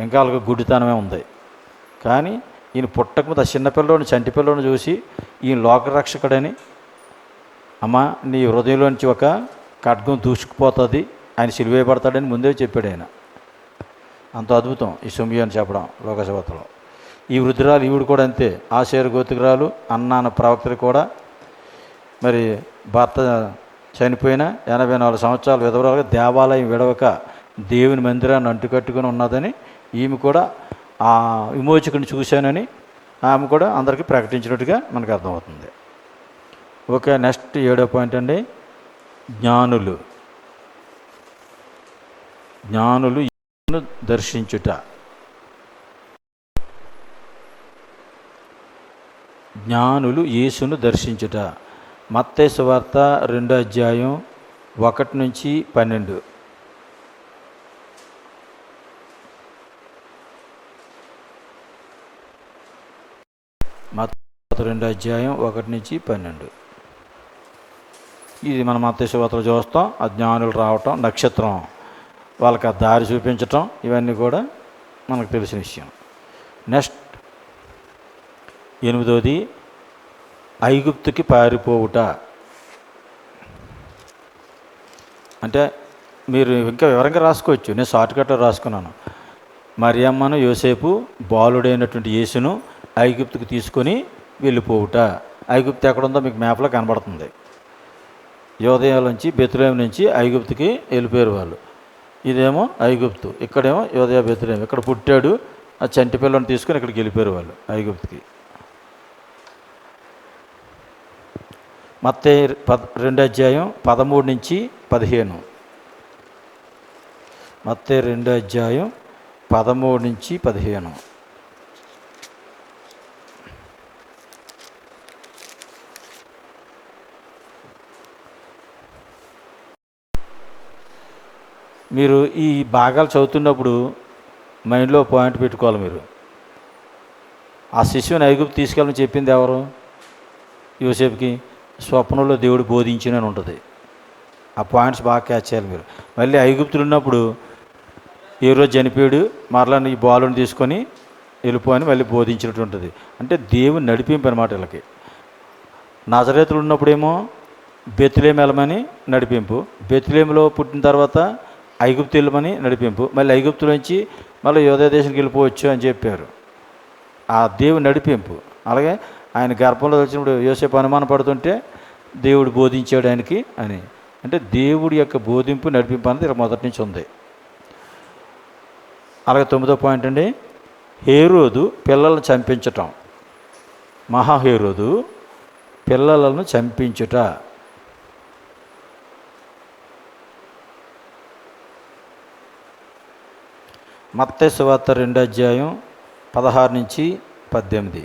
S1: ఇంకా వాళ్ళకి గుడ్డితనమే ఉంది. కానీ ఈయన పుట్టకముందు ఆ చిన్నపిల్లోని చంటి పిల్లోని చూసి ఈయన లోకరక్షకుడని, అమ్మ నీ హృదయంలోంచి ఒక ఖడ్గం దూసుకుపోతుంది, ఆయన సిలువేయబడతాడని ముందే చెప్పాడు ఆయన. అంత అద్భుతం ఈ సిమియోను చెప్పడం లోకసువార్తలో. ఈ వృద్ధురాలు ఈవిడ కూడా అంతే. ఆసేరు గోత్రికురాలు అన్న అన్న ప్రవక్తలు కూడా మరి భర్త చనిపోయిన 84 సంవత్సరాలు విధవరాలుగా దేవాలయం విడవక దేవుని మందిరాన్ని అంటుకట్టుకుని ఉన్నదని ఈమె కూడా ఆ విమోచకుని చూశానని ఆమె కూడా అందరికీ ప్రకటించినట్టుగా మనకు అర్థమవుతుంది. ఓకే, నెక్స్ట్ 7వ పాయింట్ అండి, జ్ఞానులు. జ్ఞానులు యేసును దర్శించుట. జ్ఞానులు యేసును దర్శించుట. మత్తయి సువార్త 2:1 నుంచి 12. మత్తయి 2:1 నుంచి 12. ఇది మన మత్తయి సువార్తలో చూస్తాం. ఆ జ్ఞానులు రావటం, నక్షత్రం వాళ్ళకి ఆ దారి చూపించటం, ఇవన్నీ కూడా మనకు తెలిసిన విషయం. నెక్స్ట్ 8వది ఐగుప్తుకి పారిపోవుట. అంటే మీరు ఇంకా వివరంగా రాసుకోవచ్చు, నేను షార్ట్ కట్లో రాసుకున్నాను. మరియమ్మను యోసేపు బాలుడైనటువంటి యేసును ఐగుప్తుకు తీసుకొని వెళ్ళిపోవుట. ఐగుప్తు ఎక్కడుందో మీకు మ్యాప్లో కనబడుతుంది. యోదయ నుంచి బెత్లెహేము నుంచి ఐగుప్తుకి వెళ్ళిపోయారు వాళ్ళు. ఇదేమో ఐగుప్తు, ఇక్కడేమో యోదయ బెత్లెహేము. ఇక్కడ పుట్టాడు, ఆ చంటి పిల్లని తీసుకొని ఇక్కడికి వెళ్ళిపోయారు వాళ్ళు ఐగుప్తుకి. మత్తయి 2 అధ్యాయం 13 నుంచి 15. మత్తయి 2 అధ్యాయం 13 నుంచి 15. మీరు ఈ భాగాలు చదువుతున్నప్పుడు మైండ్లో పాయింట్ పెట్టుకోవాలి. మీరు ఆ శిశువుని ఐగుప్తు తీసుకెళ్ళని చెప్పింది ఎవరు? యోసేపుకి స్వప్నంలో దేవుడు బోధించినని ఉంటుంది. ఆ పాయింట్స్ బాగా క్యాచ్ చేయాలి మీరు. మళ్ళీ ఐగుప్తులు ఉన్నప్పుడు ఏ రోజు చనిపోయాడు, మరలా ఈ బాలుని తీసుకొని వెళ్ళిపోని మళ్ళీ బోధించినట్టు ఉంటుంది. అంటే దేవుని నడిపింపు అనమాట వీళ్ళకి. నజరేతులు ఉన్నప్పుడేమో బెత్లెహేము వెళ్ళమని నడిపింపు, బెత్లెహేములో పుట్టిన తర్వాత ఐగుప్తు వెళ్ళమని నడిపింపు, మళ్ళీ ఐగుప్తులోంచి మళ్ళీ యోదయ దేశానికి వెళ్ళిపోవచ్చు అని చెప్పారు. ఆ దేవుని నడిపింపు. అలాగే ఆయన గర్భంలో వచ్చినప్పుడు యోసేపు అనుమాన పడుతుంటే దేవుడు బోధించాడు ఆయనకి అని. అంటే దేవుడి యొక్క బోధింపు నడిపింపు అనేది ఇలా మొదటి నుంచి ఉంది. అలాగే 9వ పాయింట్ అండి, హేరోదు పిల్లలను చంపించటం. మహాహేరోదు పిల్లలను చంపించుట. మత్తయి సువార్త 2 అధ్యాయం 16 నుంచి 18.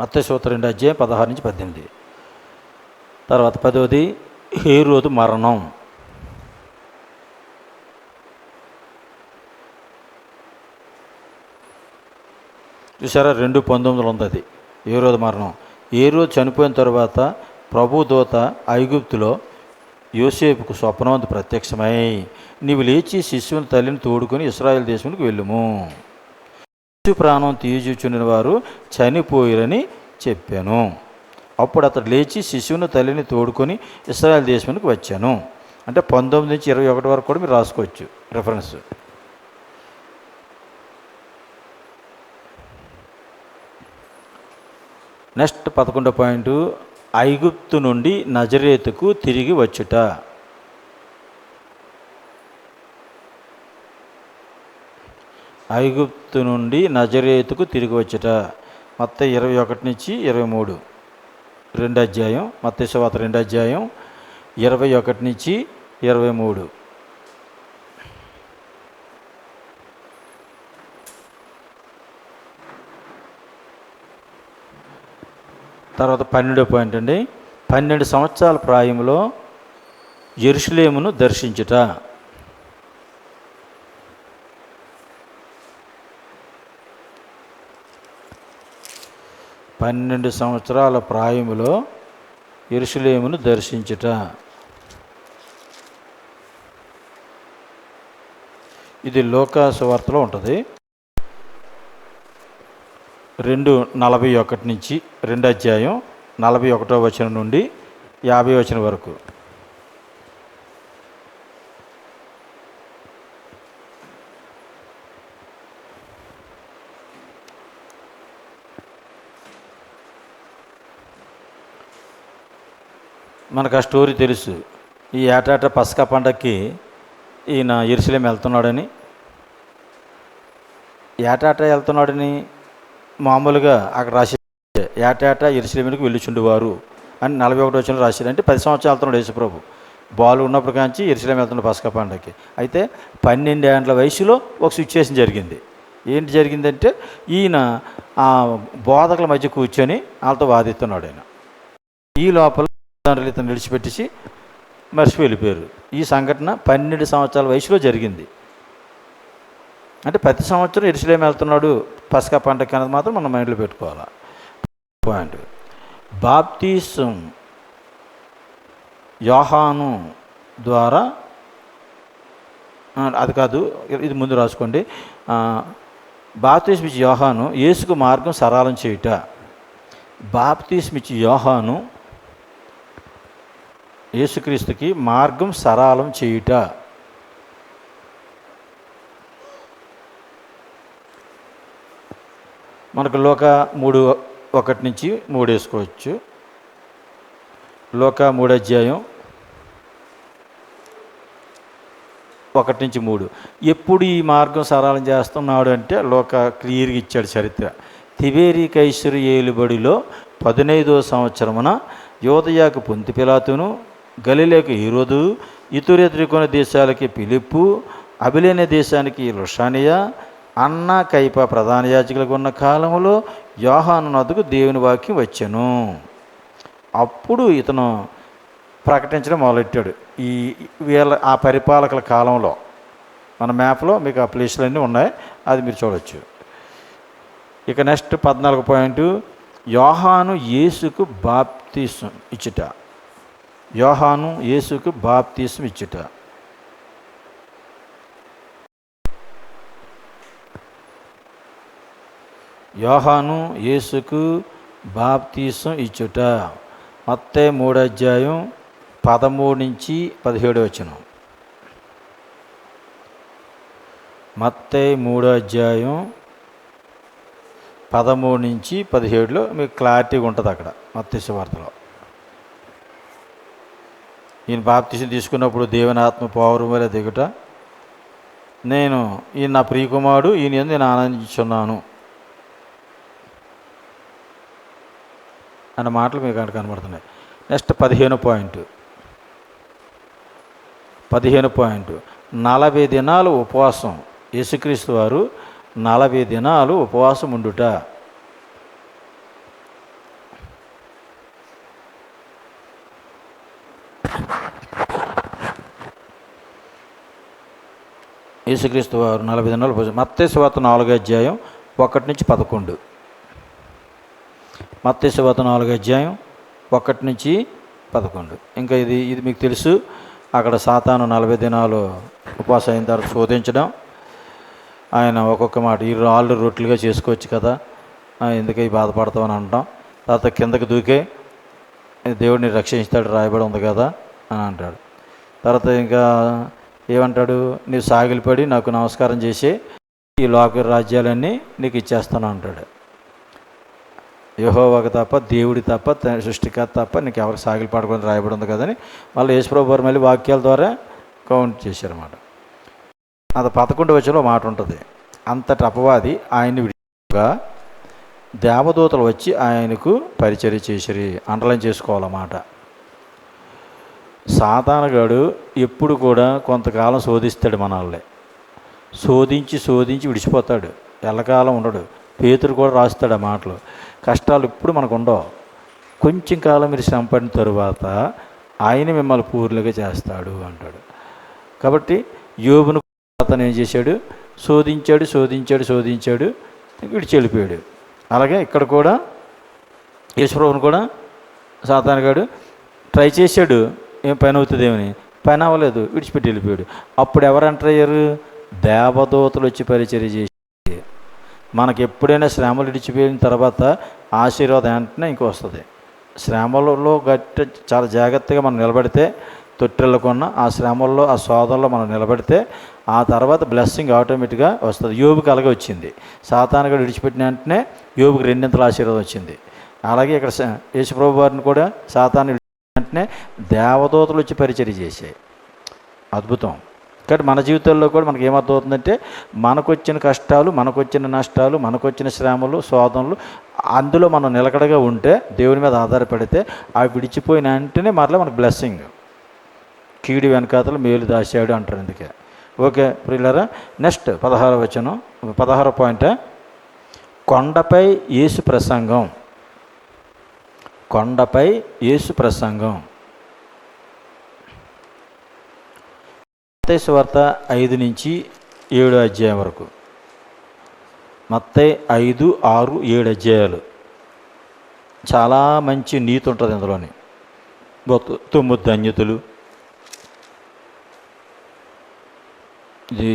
S1: మత్తయి సువార్త 2 అధ్యాయం 16 నుంచి 18. తర్వాత 10వది హేరోదు మరణం. చూసారా, 2:19 ఉంది అది హేరోదు మరణం. హేరోదు చనిపోయిన తర్వాత ప్రభు దూత ఐగుప్తులో యోసేపుకు స్వప్నవంతు ప్రత్యక్షమై, నీవు లేచి శిశువుని తల్లిని తోడుకొని ఇశ్రాయేలు దేశానికి వెళ్ళుము, శిశు ప్రాణం తీయజూచుని వారు చనిపోయిరని చెప్పాను. అప్పుడు అతడు లేచి శిశువుని తల్లిని తోడుకొని ఇశ్రాయేలు దేశానికి వచ్చాను. అంటే 19 నుంచి 21 వరకు కూడా మీరు రాసుకోవచ్చు రిఫరెన్స్. నెక్స్ట్ 11వ పాయింట్, ఐగుప్తు నుండి నజరేతుకు తిరిగి వచ్చుట. ఐగుప్తు నుండి నజరేతుకు తిరిగి వచ్చుట. మత్తయి 21 నుంచి 23. 2 అధ్యాయం మత్తయి సువార్త 2 అధ్యాయం 21 నుంచి 23. తర్వాత 12వ పాయింట్ అండి, 12 సంవత్సరాల ప్రాయంలో యెరూషలేమును దర్శించుట. పన్నెండు సంవత్సరాల ప్రాయములో యెరూషలేమును దర్శించుట. ఇది లూకా సువార్తలో ఉంటుంది. 2:41 నుంచి 2 అధ్యాయం 41వ వచనం నుండి 50వ వచనం వరకు. మనకు ఆ స్టోరీ తెలుసు. ఈ ఏటాట పస్కా పండగకి ఈయన యెరూషలేము వెళ్తున్నాడని, ఏటాట వెళ్తున్నాడని మామూలుగా అక్కడ రాసి ఏటాట యెరూషలేమునికి వెళ్ళుచుండేవారు అని 41వ వచనంలో రాశారు. అంటే 10 సంవత్సరాలు వెళ్తున్నాడు యేసుప్రభు. బాలు ఉన్నప్పుడు కాంచి యెరూషలేము వెళ్తున్నాడు పస్కా పండగకి. అయితే 12 ఏళ్ల వయసులో ఒక సిచ్యువేషన్ జరిగింది. ఏంటి జరిగిందంటే, ఈయన ఆ బోధకుల మధ్య కూర్చొని వాళ్ళతో వాదిస్తున్నాడు. ఆయన ఈ లోపల తండ్రులు ఇతను విడిచిపెట్టేసి మర్చిపోయి వెళ్ళిపోయారు. ఈ సంఘటన 12 సంవత్సరాల వయసులో జరిగింది. అంటే ప్రతి సంవత్సరం యెరూషలేము వెళ్తున్నాడు పస్కా పండగకి అన్నది మాత్రం మనం మైండ్లో పెట్టుకోవాలి. పాయింట్, బాప్తీసం యోహాను ద్వారా, అది కాదు, ఇది ముందు రాసుకోండి. బాప్తిస్మిచ్చి యోహాను యేసుకు మార్గం సరళం చేయుట. బాప్తిస్మిచ్చి యోహాను యేసుక్రీస్తుకి మార్గం సరళం చేయుట. మనకు లోక 3:1-3 వేసుకోవచ్చు. లోక 3:1-3 ఎప్పుడు ఈ మార్గం సరళం చేస్తున్నాడు అంటే లోక క్లియర్గా ఇచ్చాడు చరిత్ర. తిబేరి కైసరు ఏలుబడిలో 15వ సంవత్సరమున యోదయాకు పొంతి పిలాతును, గలిలేకు హేరోదు, ఇతురేతరికొన దేశాలకి ఫిలిప్పు, అబిలేనే దేశానికి లుషానియా, అన్న కైప ప్రధాన యాజకులకు ఉన్న కాలంలో యోహాను నొద్దకు దేవుని వాక్యం వచ్చెను. అప్పుడు ఇతను ప్రకటించడం మొదలెట్టాడు. ఆ పరిపాలకుల కాలంలో మన మ్యాప్లో మీకు ఆ ప్లేసులన్నీ ఉన్నాయి, అది మీరు చూడవచ్చు. ఇక నెక్స్ట్ 14 పాయింట్, యోహాను యేసుకు బాప్తిసం ఇచ్చుట. యోహాను యేసుకు బాప్తిసం ఇచ్చుట. యోహాను యేసుకు బాప్తిసం ఇచ్చుట. మత్తయి 3:13-17. మత్తయి 3:13-17 మీకు క్లారిటీగా ఉంటుంది అక్కడ మత్తయి సువార్తలో. ఈయన బాప్తిసం తీసుకున్నప్పుడు దేవుని ఆత్మ పౌరు వలె దిగుట, ఈయన నా ప్రియకుమారుడు, ఈయన యందు నేను ఆనందించున్నాను అన్న మాటలు మీకు అక్కడ కనబడుతున్నాయి. నెక్స్ట్ 15 పాయింట్ 40 దినాలు ఉపవాసం. యేసుక్రీస్తు వారు 40 దినాలు ఉపవాసం ఉండుట. యేసుక్రీస్తు వారు 40 దినాలు ఉపవాసం. మత్తయి సువార్త 4:1-11. మత్తయి సువార్త 4:1-11. ఇంకా ఇది మీకు తెలుసు. అక్కడ సాతాను 40 దినాలు ఉపవాసం అయిన తర్వాత శోధించడం. ఆయన ఒక్కొక్క మాట, ఈ రాళ్ళు రొట్టెలుగా చేసుకోవచ్చు కదా, ఎందుకు ఈ బాధపడతామని అంటాం. తర్వాత కిందకి దూకే దేవుడిని రక్షిస్తాడు రాయబడి ఉంది కదా అని అంటాడు. తర్వాత ఇంకా ఏమంటాడు, నీవు సాగిలిపడి నాకు నమస్కారం చేసి ఈ లోక రాజ్యాలన్నీ నీకు ఇచ్చేస్తాను అంటాడు. యెహోవాకు తప్ప, దేవుడి తప్ప, సృష్టికర్త తప్ప నీకు ఎవరికి సాగిలి పడకుండా రాయబడి ఉంది కదని వాళ్ళు యేసుప్రభు వారు మళ్ళీ వాక్యాల ద్వారా కౌంట్ చేశారన్నమాట. అది 11వ వచనంలో మాట ఉంటుంది, అంతటి అపవాది ఆయన్ని విడిగా దేవదూతలు వచ్చి ఆయనకు పరిచర్య చేసిరి. అండర్లైన్ చేసుకోవాలన్నమాట. సాతానుగాడు ఎప్పుడు కూడా కొంతకాలం శోధిస్తాడు మనల్ని. శోధించి విడిచిపోతాడు, ఎల్లకాలం ఉండడు. పేతురు కూడా రాస్తాడు ఆ మాటలు. కష్టాలు ఇప్పుడు మనకు ఉండవు, కొంచెం కాలం మీరు శ్రమ పడిన తరువాత ఆయన మిమ్మల్ని పూర్ణులుగా చేస్తాడు అంటాడు. కాబట్టి యోబును అతను ఏం చేశాడు, శోధించాడు విడిచి వెళ్ళిపోయాడు. అలాగే ఇక్కడ కూడా యేసుప్రభువును కూడా సాతానుగాడు ట్రై చేశాడు, ఏం పని అవుతుందేమని. పని అవ్వలేదు, విడిచిపెట్టి వెళ్ళిపోయాడు. అప్పుడు ఎవరు ఎంటర్ అయ్యారు, దేవదూతలు వచ్చి పరిచర్య చేసి. మనకి ఎప్పుడైనా శ్రమలు విడిచిపోయిన తర్వాత ఆశీర్వాదం వెంటనే ఇంకో వస్తుంది. శ్రమలలో చాలా జాగ్రత్తగా మనం నిలబడితే, తొట్టిల్లకున్న ఆ శ్రమల్లో, ఆ శోధనలో మనం నిలబడితే ఆ తర్వాత బ్లెస్సింగ్ ఆటోమేటిక్గా వస్తుంది. యోబుకి అలాగే వచ్చింది. సాతానుగాడు విడిచిపెట్టిన వెంటనే యోబుకి 2 ఆశీర్వాదం వచ్చింది. అలాగే ఇక్కడ యేసుప్రభు వారిని కూడా సాతాను వెంటనే దేవదూతలు వచ్చి పరిచర్య చేశాయి. అద్భుతం. కాబట్టి మన జీవితాల్లో కూడా మనకి ఏమర్థమవుతుందంటే, మనకు వచ్చిన కష్టాలు, మనకు వచ్చిన నష్టాలు, మనకు వచ్చిన శ్రమలు, శోధనలు, అందులో మనం నిలకడగా ఉంటే, దేవుని మీద ఆధారపడితే, అవి విడిచిపోయిన వెంటనే మరలా మనకు బ్లెస్సింగ్. కీడి వెనకాతలు మేలు దాచాడు అంటారు. అందుకే ఓకే ప్రియులారా. నెక్స్ట్ 16 పాయింట్, కొండపై యేసు ప్రసంగం. కొండపై యేసు ప్రసంగం. మత్తయి సువార్త 5-7 అధ్యాయం వరకు. మత్తయి 5, 6, 7 అధ్యాయాలు. చాలా మంచి నీతి ఉంటుంది ఇందులోని. 9 ధన్యతలు. ఇది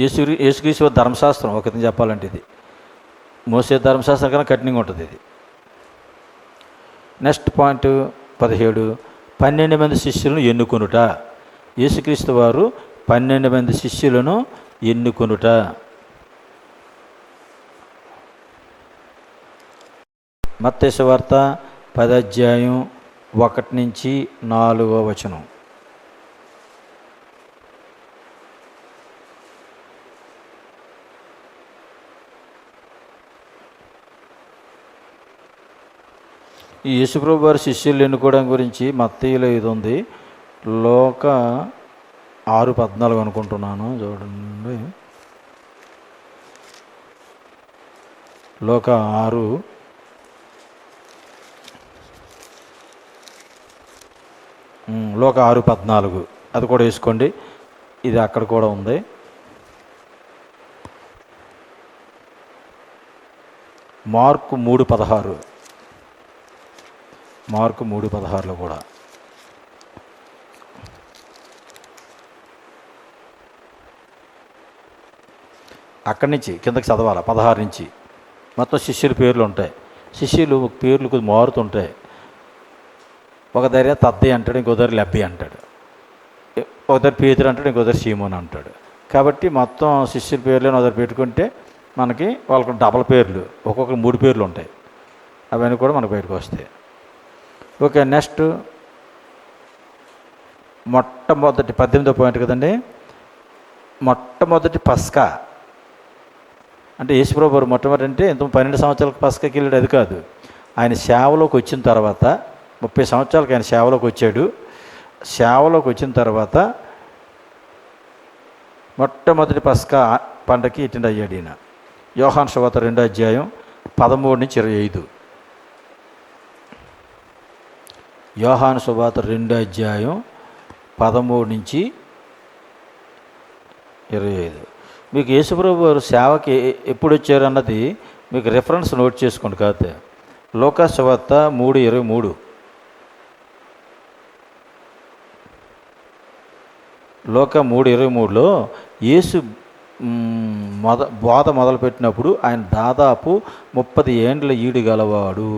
S1: యేసుక్రీస్తు ధర్మశాస్త్రం ఒక చెప్పాలంటే ఇది. మోసే ధర్మశాస్త్రం కన్నా కఠినంగా ఉంటుంది ఇది. నెక్స్ట్ పాయింట్ 17, 12 మంది శిష్యులను ఎన్నుకొనుట. యేసుక్రీస్తు వారు 12 మంది శిష్యులను ఎన్నుకొనుట. మత్తయి సువార్త 10:1-4. ఈ యేసుప్రభు వారి శిష్యులు ఎన్నుకోవడం గురించి మత్తయిలో ఇది ఉంది. లోక 6:14 అనుకుంటున్నాను, చూడండి. లోక 6:14 అది కూడా వేసుకోండి. ఇది అక్కడ కూడా ఉంది. మార్కు 3:16 కూడా. అక్కడి నుంచి కిందకి చదవాలి, 16 నుంచి. మొత్తం శిష్యుల పేర్లు ఉంటాయి. శిష్యులు పేర్లు కొద్దిగా మారుతుంటాయి. ఒక దగ్గర తద్ది అంటాడు, ఇంకో దగ్గర లబ్బి అంటాడు, ఒక దగ్గర పేతురు అంటాడు, ఇంకో దగ్గర సీమోన్ అంటాడు. కాబట్టి మొత్తం శిష్యుల పేర్లను ఒక దగ్గర పెట్టుకుంటే మనకి వాళ్ళకు డబల్ పేర్లు, ఒక్కొక్కరు 3 పేర్లు ఉంటాయి. అవన్నీ కూడా మనకు బయటకు వస్తాయి. ఓకే, నెక్స్ట్ మొట్టమొదటి 18వ పాయింట్ కదండి. మొట్టమొదటి పస్కా అంటే యేసుప్రభు వారు మొట్టమొదటి అంటే ఇంత 12 సంవత్సరాలకు పస్కాకి వెళ్ళాడు, అది కాదు. ఆయన సేవలోకి వచ్చిన తర్వాత 30 సంవత్సరాలకు ఆయన సేవలోకి వచ్చాడు. సేవలోకి వచ్చిన తర్వాత మొట్టమొదటి పస్కా పండగకి అటెండ్ అయ్యాడు ఈయన. యోహాను సువార్త 2:13-25. యోహాను సువార్త 2:13-25. మీకు యేసుప్రభు వారు సేవకి ఎప్పుడు వచ్చారు అన్నది మీకు రెఫరెన్స్ నోట్ చేసుకోండి. కాకపోతే లూకా సువార్త 3:23. లూకా 3:23లో యేసు బోధ మొదలుపెట్టినప్పుడు ఆయన దాదాపు 30 ఏండ్ల ఈడు గలవాడు.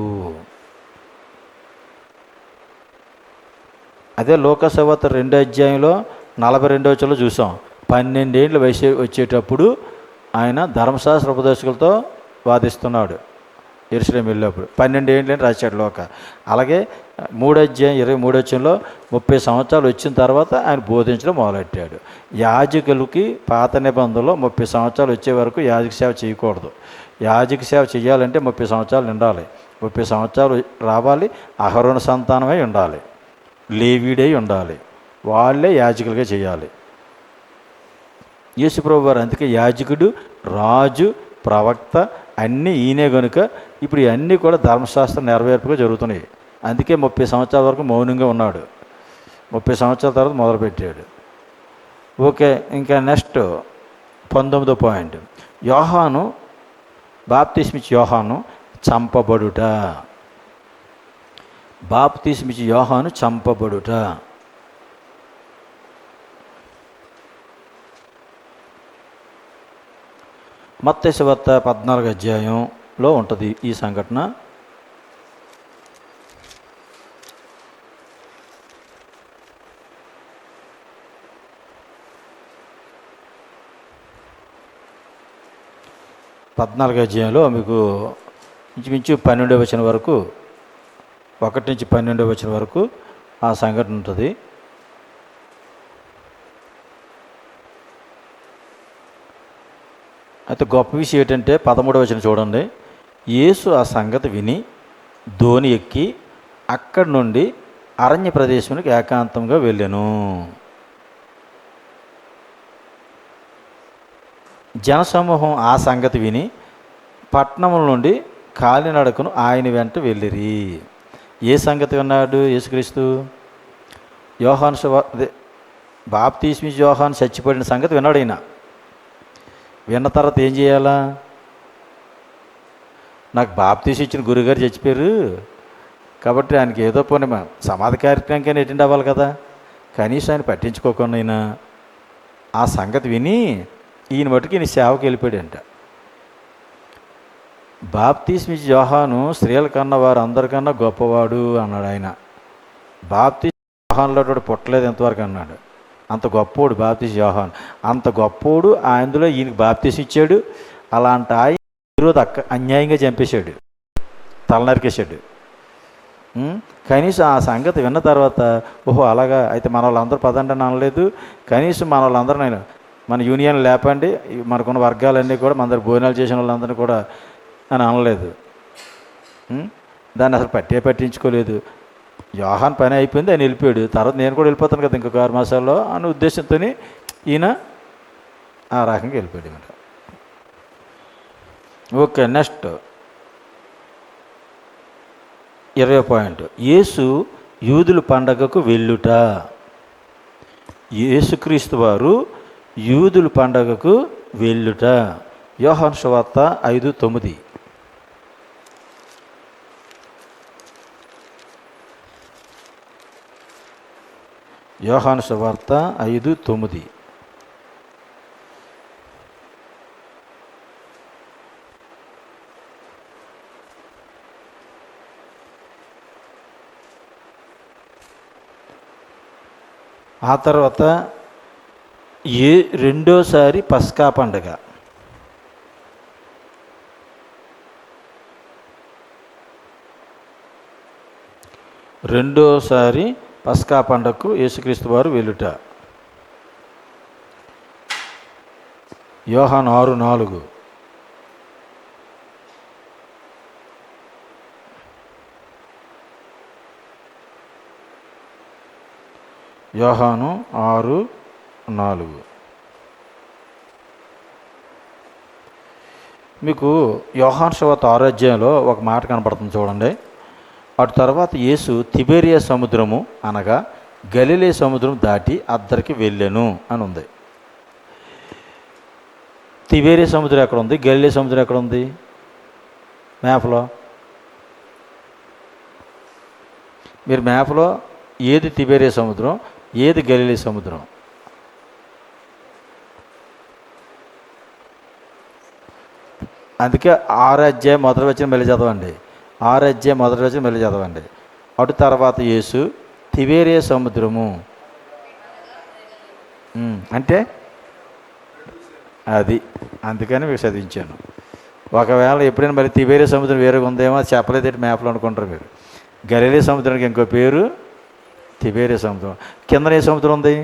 S1: అదే లూకా సువార్త 2:42 చూసాం. 12 ఏండ్ల వయసు వచ్చేటప్పుడు ఆయన ధర్మశాస్త్ర ఉపదేశకులతో వాదిస్తున్నాడు యెరూషలేము వెళ్ళినప్పుడు. 12 ఏండ్లని రాశాడు లోక. అలాగే 3:23 30 సంవత్సరాలు వచ్చిన తర్వాత ఆయన బోధించడం మొదలెట్టాడు. యాజకులకి పాత నిబంధనలో 30 సంవత్సరాలు వచ్చే వరకు యాజక సేవ చేయకూడదు. యాజక సేవ చేయాలంటే 30 సంవత్సరాలు ఉండాలి. 30 సంవత్సరాలు రావాలి. అహరోను సంతానమై ఉండాలి, లేవీడై ఉండాలి. వాళ్ళే యాజకులుగా చేయాలి. యేసుప్రభు వారు అందుకే యాజకుడు, రాజు, ప్రవక్త అన్నీ ఈయనే కనుక ఇప్పుడు ఇవన్నీ కూడా ధర్మశాస్త్రం నెరవేర్పుగా జరుగుతున్నాయి. అందుకే 30 సంవత్సరాల వరకు మౌనంగా ఉన్నాడు. 30 సంవత్సరాల తర్వాత మొదలుపెట్టాడు. ఓకే, ఇంకా నెక్స్ట్ 19వ పాయింట్. యోహాను బాప్తిస్మిచ్చి యోహాను చంపబడుట. బాప్తిస్మిచ్చి యోహాను చంపబడుట. మత్తయి సువార్త 14 ఉంటుంది ఈ సంఘటన. మీకు ఇంచుమించు 12వ వచనం వరకు, 1 నుంచి 12వ వచనం వరకు ఆ సంఘటన ఉంటుంది. అయితే గొప్ప విషయం ఏంటంటే 13వ వచనం చూడండి. యేసు ఆ సంగతి విని ధోని ఎక్కి అక్కడి నుండి అరణ్య ప్రదేశానికి ఏకాంతంగా వెళ్ళెను. జనసమూహం ఆ సంగతి విని పట్టణం నుండి కాలినడకను ఆయన వెంట వెళ్ళిరి. ఏ సంగతి విన్నాడు యేసుక్రీస్తు? బాప్తిస్మిచ్చి యోహాను చచ్చిపోయిన సంగతి విన్నాడు. ఆయన విన్న తర్వాత ఏం చేయాలా? నాకు బాప్తీసు ఇచ్చిన గురుగారు చచ్చిపోయారు కాబట్టి ఆయనకి ఏదో పోనీ సమాధి కార్యక్రమానికి అటెండ్ అవ్వాలి కదా. కనీసం ఆయన పట్టించుకోకుండా అయినా ఆ సంగతి విని ఈయన మటుకు ఈయన సేవకి వెళ్ళిపోయాడంట. బాప్తిస్మిచ్చి యోహాను స్త్రీల కన్నా వారు అందరికన్నా గొప్పవాడు అన్నాడు ఆయన. బాప్తిస్మ యోహానులో పుట్టలేదు ఎంతవరకు అన్నాడు. అంత గొప్పోడు బాప్తిస్మ యోహాను, అంత గొప్పోడు. అందులో ఈయనకి బాప్తిస్మ ఇచ్చాడు. అలాంటి ఆయన ఈరోజు అన్యాయంగా చంపేశాడు, తల నరికేశాడు. కనీసం ఆ సంగతి విన్న తర్వాత ఓహో అలాగా అయితే మన వాళ్ళందరూ పదండి అని అనలేదు. కనీసం మన వాళ్ళందరూ నేను మన యూనియన్ లేపండి, మనకున్న వర్గాలన్నీ కూడా మన దగ్గర భోజనాలు చేసిన వాళ్ళందరినీ కూడా అని అనలేదు. దాన్ని అసలు పట్టించుకోలేదు. యోహాన్ పని అయిపోయింది, ఆయన వెళ్ళిపోయాడు. తర్వాత నేను కూడా వెళ్ళిపోతాను కదా ఇంకొక 6 మాసాల్లో అనే ఉద్దేశంతో ఈయన ఆ రకంగా వెళ్ళిపోయాడు అనమాట. Okay, next 20 point. యేసు యూదుల పండగకు వెళ్ళుట. యేసుక్రీస్తు వారు యూదుల పండగకు వెళ్ళుట. యోహాను సువార్త 5:9. యోహాను సువార్త 5:9. ఆ తర్వాత రెండోసారి పస్కా పండగ. రెండోసారి పస్కా పండగకు యేసుక్రీస్తు వారు వెళ్ళుట. యోహాను 6:4. యోహాను 6:4. మీకు యోహాను సువార్త 6వ అధ్యాయంలో ఒక మాట కనపడుతుంది చూడండి. అటు తర్వాత యేసు తిబెరియా సముద్రము అనగా గలిలే సముద్రం దాటి అద్దరికి వెళ్ళెను అని ఉంది. తిబెరియా సముద్రం ఎక్కడ ఉంది, గలిలే సముద్రం ఎక్కడ ఉంది మ్యాప్లో? మీరు మ్యాప్లో ఏది తిబెరియా సముద్రం, ఏది గలిలే సముద్రం? అందుకే 6వ అధ్యాయం మొదటి వచ్చిన మళ్ళీ చదవండి. 6వ అధ్యాయం మొదటి వచ్చిన మళ్ళీ చదవండి. అటు తర్వాత యేసు తిబెరియా సముద్రము అంటే అది, అందుకని మీకు చదివించాను. ఒకవేళ ఎప్పుడైనా మళ్ళీ తిబెరియా సముద్రం వేరేగా ఉందేమో అది చెప్పలేదు మ్యాప్లో అనుకుంటారు మీరు. గలిలే సముద్రానికి ఇంకో పేరు తిబెరియా సముద్రం. కింద ఏ సముద్రం ఉంది?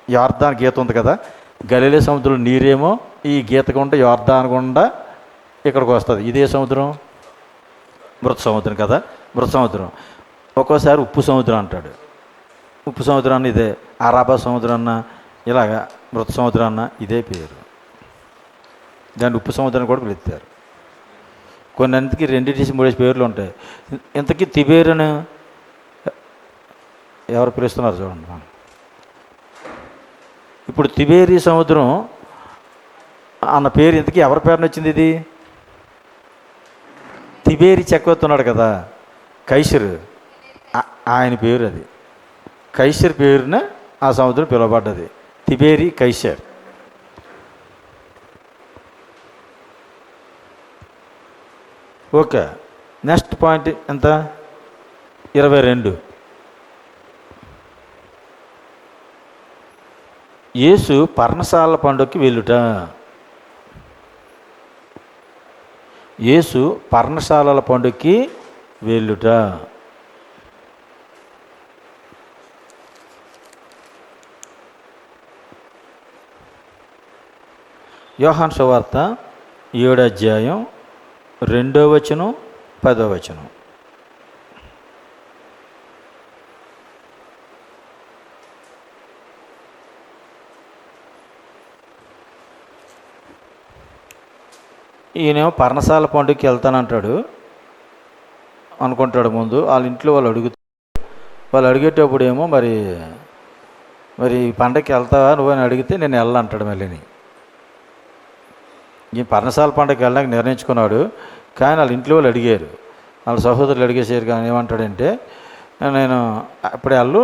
S1: యొర్దాను గీత ఉంది కదా. గలిలే సముద్రం నీరేమో ఈ గీత గుండా యొర్దాను గుండా ఇక్కడికి వస్తుంది. ఇదే సముద్రం మృత సముద్రం కదా. మృత సముద్రం ఒక్కోసారి ఉప్పు సముద్రం అంటాడు. ఉప్పు సముద్రాన్ని ఇదే. అరాబా సముద్రం అన్న ఇలాగా మృత సముద్రం అన్న ఇదే పేరు. దాన్ని ఉప్పు సముద్రాన్ని కూడా పిలుస్తారు. కొన్నింటికి 2-3 పేర్లు ఉంటాయి. ఇంతకీ తిబెరియను ఎవరు పిలుస్తున్నారు చూడండి. ఇప్పుడు తిబెరియా సముద్రం అన్న పేరు ఇంతకీ ఎవరి పేరున వచ్చింది? ఇది తిబెరి చక్రవర్తి ఉన్నాడు కదా, కైసరు, ఆయన పేరు అది. కైసర్ పేరున ఆ సముద్రం పిలువబడ్డది, తిబెరి కైసర్. ఓకే, నెక్స్ట్ పాయింట్ ఎంత? 22. యేసు పర్ణశాల పండుగకి వెళ్ళుట. యేసు పర్ణశాలల పండుగకి వెళ్ళుట. యోహాను సువార్త 7వ అధ్యాయం 2వ వచనం 10వ వచనం. ఈయనేమో పర్ణశాల పండుగకి వెళ్తానంటాడు అనుకుంటాడు. ముందు వాళ్ళ ఇంట్లో వాళ్ళు అడిగేటప్పుడు ఏమో మరి పండగకి వెళ్తావా నువ్వని అడిగితే నేను వెళ్ళంటాడు. మళ్ళీని ఈ పర్ణశాల పండగకి వెళ్ళడానికి నిర్ణయించుకున్నాడు. కానీ వాళ్ళ ఇంట్లో వాళ్ళు అడిగారు, వాళ్ళ సహోదరులు అడిగేసారు. కానీ ఏమంటాడంటే నేను అప్పుడే వాళ్ళు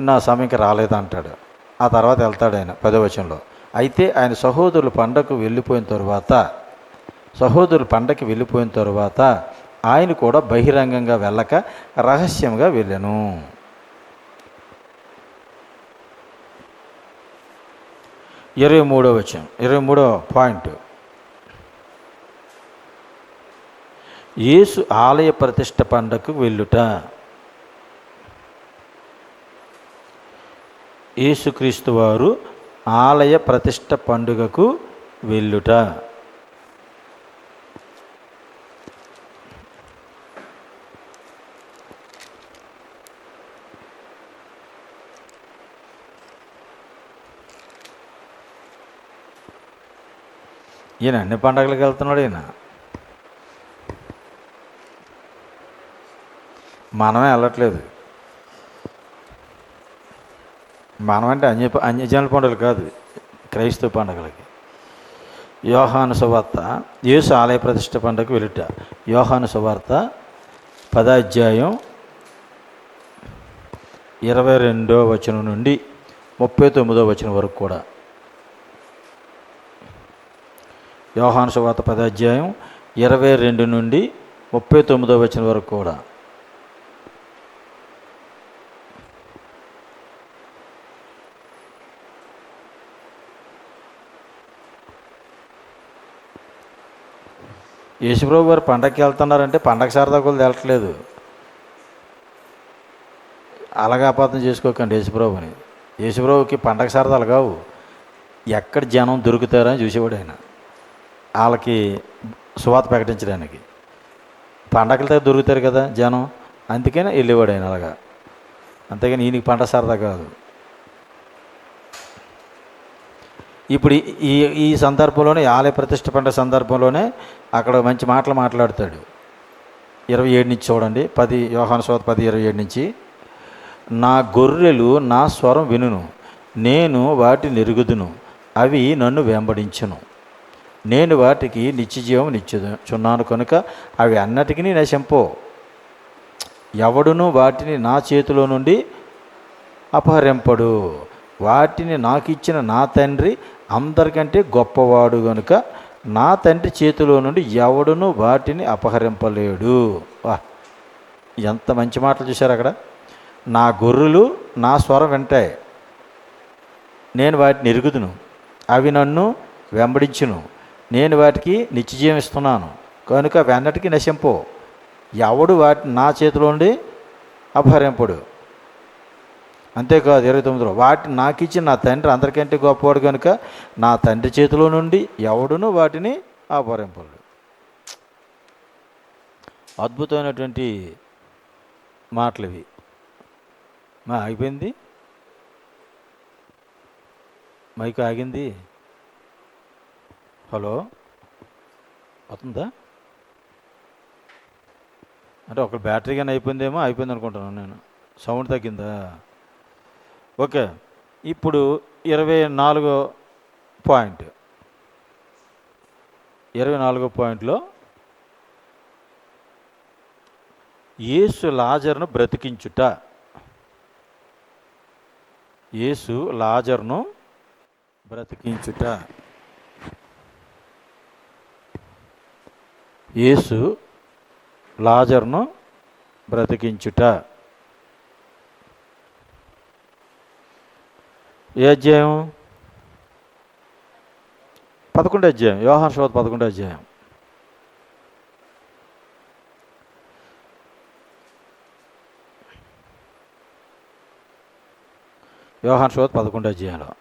S1: నా సమయంకి రాలేదంటాడు. ఆ తర్వాత వెళ్తాడు ఆయన 10వ వచనంలో. అయితే ఆయన సహోదరులు పండగకు వెళ్ళిపోయిన తరువాత ఆయన కూడా బహిరంగంగా వెళ్ళక రహస్యంగా వెళ్ళెను. 23వ వచనం, 23వ పాయింట్. యేసు ఆలయ ప్రతిష్ఠ పండగకు వెళ్ళుట. యేసుక్రీస్తు వారు ఆలయ ప్రతిష్ఠ పండుగకు వెళ్ళుట. ఈయన అన్ని పండగలకు వెళ్తున్నాడు. ఈయన మనమే వెళ్ళట్లేదు. మనమంటే అన్యజనుల పండుగలు కాదు, క్రైస్తవ పండుగలకి. యోహాను సువార్త యేసు ఆలయ ప్రతిష్ఠ పండుగకు వెళ్ళుట. యోహాను సువార్త 10వ అధ్యాయం 22వ వచనం నుండి 39వ వచనం వరకు కూడా. యోహాను సువార్త 10వ అధ్యాయం 22 నుండి 39వ వచనం వరకు కూడా. యేసుప్రభు వారు పండగకి వెళ్తున్నారంటే పండగ సరదాకులు తెలట్లేదు. అలాగా అపార్థం చేసుకోకండి యేసుప్రభుని. యేసుప్రభుకి పండగ సరదాలు కావు. ఎక్కడ జనం దొరుకుతారని చూసేవాడు ఆయన. వాళ్ళకి సువార్త ప్రకటించడానికి పండగలతో దొరుకుతారు కదా జనం, అందుకనే వెళ్ళేవాడు ఆయన అలాగా. అంతేగాని ఈయనకి పండగ సరదా కాదు. ఇప్పుడు ఈ సందర్భంలోనే, ఆలయ ప్రతిష్ఠ పండుగ సందర్భంలోనే అక్కడ మంచి మాటలు మాట్లాడతాడు. 27 నుంచి చూడండి. యోహాను సువార్త 10:27 నుంచి. నా గొర్రెలు నా స్వరం వినును, నేను వాటిని ఎరుగుదును, అవి నన్ను వెంబడించును. నేను వాటికి నిత్యజీవం నిత్యుచున్నాను కనుక అవి అన్నటికీ నశింపో. ఎవడును వాటిని నా చేతిలో నుండి అపహరింపడు. వాటిని నాకు ఇచ్చిన నా తండ్రి అందరికంటే గొప్పవాడు కనుక నా తండ్రి చేతిలో నుండి ఎవడును వాటిని అపహరింపలేడు. వా, ఎంత మంచి మాటలు చూశారు అక్కడ. నా గొర్రెలు నా స్వరం వింటాయి, నేను వాటిని ఎరుగుదును, అవి నన్ను వెంబడించును, నేను వాటికి నిత్యజీవం ఇస్తున్నాను కనుక అవి అన్నిటికీ నశింపో. ఎవడు వాటిని నా చేతిలో నుండి అపహరింపడు. అంతేకాదు 29లో, వాటిని నాకు ఇచ్చిన నా తండ్రి అందరికంటే గొప్పవాడు కనుక నా తండ్రి చేతిలో నుండి ఎవడును వాటిని అపహరింపడు. అద్భుతమైనటువంటి మాటలు ఇవి. ఆగిపోయింది, మైక్ ఆగింది. హలో, అవుతుందా? అంటే ఒక బ్యాటరీ కానీ అయిపోయిందేమో, అయిపోయింది అనుకుంటున్నాను నేను. సౌండ్ తగ్గిందా? ఓకే. ఇప్పుడు 24వ పాయింట్. 24వ పాయింట్లో యేసు లాజరును బ్రతికించుట. యేసు లాజరును బ్రతికించుట. యేసు లాజరును బ్రతికించుట. ఏ అధ్యాయం? 11వ అధ్యాయం. యోహాను సువార్త 11వ అధ్యాయం. యోహాను సువార్త 11వ అధ్యాయంలో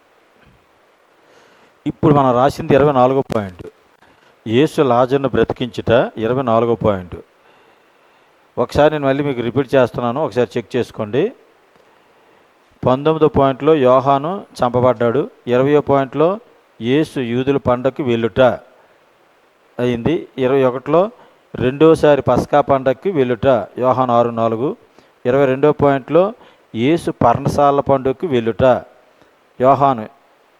S1: ఇప్పుడు మనం రాసింది 24వ పాయింట్. యేసు లాజరును బ్రతికించుట 24వ పాయింట్. ఒకసారి నేను మళ్ళీ మీకు రిపీట్ చేస్తున్నాను, ఒకసారి చెక్ చేసుకోండి. 19వ పాయింట్లో యోహాను చంపబడ్డాడు. 20వ పాయింట్లో యేసు యూదుల పండగకి వెళ్ళుట అయింది. 21లో రెండోసారి పస్కా పండగకి వెళ్ళుట, యోహాను 6:4. 22వ పాయింట్లో యేసు పర్ణశాల పండుగకి వెళ్ళుట, యోహాను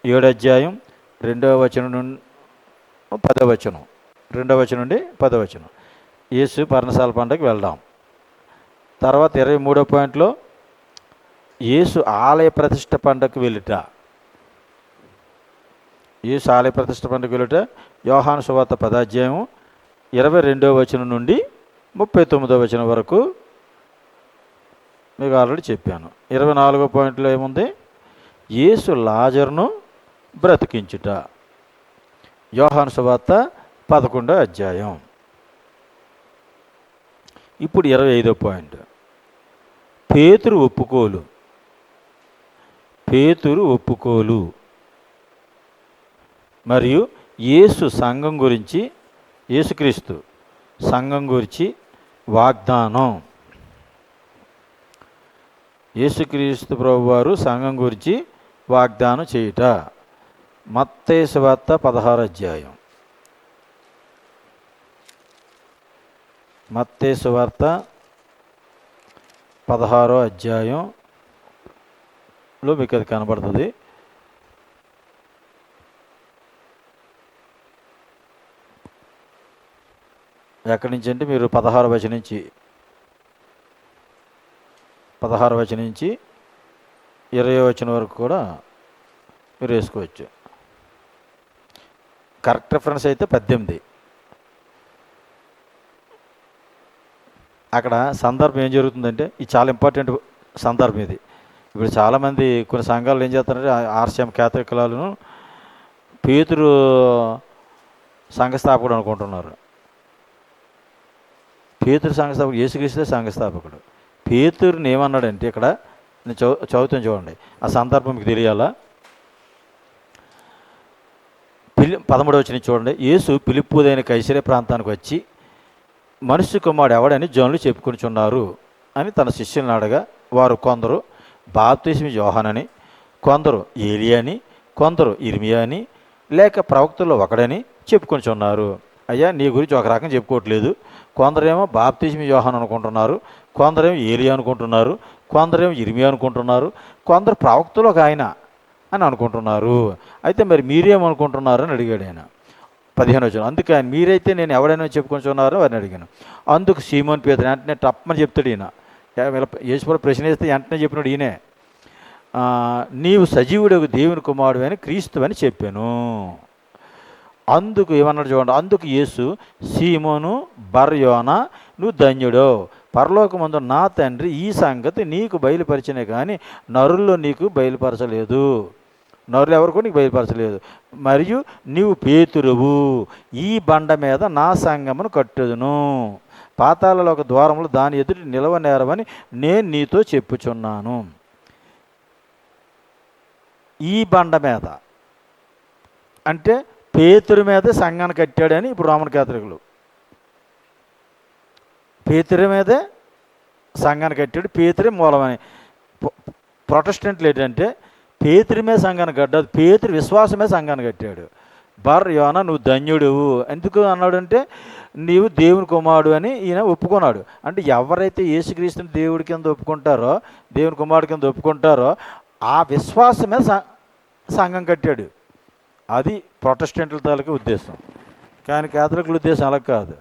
S1: 7వ అధ్యాయం 2వ వచనం నుండి 10వ వచనం. 2వ వచనం నుండి 10వ వచనం. యేసు పర్ణశాల పండుగకి వెళ్దాం. తర్వాత 23వ పాయింట్లో యేసు ఆలయ ప్రతిష్ఠ పండుగకు వెళ్ళుట. యేసు ఆలయ ప్రతిష్ఠ పండుగ వెళ్ళుట యోహాను సువార్త 10వ అధ్యాయం 22వ వచనం నుండి 39వ వచనం వరకు మీకు ఆల్రెడీ చెప్పాను. 24వ పాయింట్లో ఏముంది? యేసు లాజరును బ్రతికించుట, యోహాను సువార్త 11వ అధ్యాయం. ఇప్పుడు 25వ పాయింట్, పేతురు ఒప్పుకోలు మరియు యేసు సంఘం గురించి, యేసుక్రీస్తు సంఘం గురించి వాగ్దానం. యేసుక్రీస్తు ప్రభువారు సంఘం గురించి వాగ్దానం చేయుట. మత్తయి సువార్త 16వ అధ్యాయం. మత్తయి సువార్త 16వ అధ్యాయంలో మీకు అది కనబడుతుంది. ఎక్కడి నుంచి అంటే మీరు 16వ వచనం నుంచి 20వ వచనం వరకు కూడా మీరు వేసుకోవచ్చు. కరెక్ట్ రిఫరెన్స్ అయితే 18. అక్కడ సందర్భం ఏం జరుగుతుందంటే, ఇది చాలా ఇంపార్టెంట్ సందర్భం ఇది. ఇప్పుడు చాలామంది కొన్ని సంఘాలు ఏం చేస్తారంటే, ఆర్సీఎం కేథలికులను పేతురు సంఘస్థాపకుడు అనుకుంటున్నారు. పేతురు సంఘస్థాపకుడు యేసుక్రీస్తే సంఘస్థాపకుడు. పేతురుని ఏమన్నాడంటే, ఇక్కడ నేను చదువుతాను చూడండి, ఆ సందర్భం మీకు తెలియాలా. 13వ వచనం చూడండి. యేసు ఫిలిప్పుదైన కైసరే ప్రాంతానికి వచ్చి, మనుష్య కుమారుడు ఎవడని జనులు చెప్పుకొనిచున్నారు అని తన శిష్యులను అడగా, వారు కొందరు బాప్తిస్మ యోహానని, కొందరు ఏలియా అని, కొందరు ఇర్మియా అని, లేక ప్రవక్తల్లో ఒకడని చెప్పుకొనిచున్నారు. అయ్యా, నీ గురించి ఒక రకం చెప్పుకోవట్లేదు. కొందరేమో బాప్తిస్మ యోహాను అనుకుంటున్నారు, కొందరేమో ఏలియా అనుకుంటున్నారు, కొందరేమో ఇర్మియా అనుకుంటున్నారు, కొందరు ప్రవక్తలో ఒక ఆయన అని అనుకుంటున్నారు. అయితే మరి మీరేమనుకుంటున్నారు అని అడిగాడు ఆయన. 15వ వచనం. అందుకే ఆయన మీరైతే నేను ఎవడైనా చెప్పుకొనిచున్నారో అని అడిగాను. అందుకు సీమోన్ పేతురు వెంటనే టప్పని చెప్తాడు ఈయన. యేసుప్రభు ప్రశ్న వేస్తే వెంటనే చెప్పినాడు ఈయనే, నీవు సజీవుడకు దేవుని కుమారుడు అని క్రీస్తు అని చెప్పాను. అందుకు ఏమన్నాడు చూడండి. అందుకు యేసు, సీమోను బర్యోనా, నువ్వు ధన్యుడో, పరలోకమందు నా తండ్రి ఈ సంగతి నీకు బయలుపరిచినే కానీ నరుల్లో నీకు బయలుపరచలేదు. నరులు ఎవరికో నీకు బయలుపరచలేదు. మరియు నీవు పేతురువు, ఈ బండ మీద నా సంఘమును కట్టుదును, పాతాళలో ఒక ద్వారములు దాని ఎదుటి నిలవనేరవని నేను నీతో చెప్పుచున్నాను. ఈ బండ మీద అంటే పేతురు మీదే సంఘాన్ని కట్టాడని ఇప్పుడు రోమన్ కేథలికులు. పేతురు మీదే సంఘాన్ని కట్టాడు, పేతురే మూలమని. ప్రొటెస్టెంట్లు ఏంటంటే పేతురి మీద సంఘాన్ని కట్టాడు, పేతురు విశ్వాసమే సంఘాన్ని కట్టాడు. యోనా నువ్వు ధన్యుడు ఎందుకు అన్నాడంటే, నీవు దేవుని కుమారుడు అని ఈయన ఒప్పుకున్నాడు. అంటే ఎవరైతే యేసుక్రీస్తుని దేవుడి కింద ఒప్పుకుంటారో, దేవుని కుమారుడి కింద ఒప్పుకుంటారో ఆ విశ్వాసమే సంఘం కట్టాడు. అది ప్రొటెస్టెంట్ల తాలూకు ఉద్దేశం. కానీ కేథలికుల ఉద్దేశం అలా కాదు,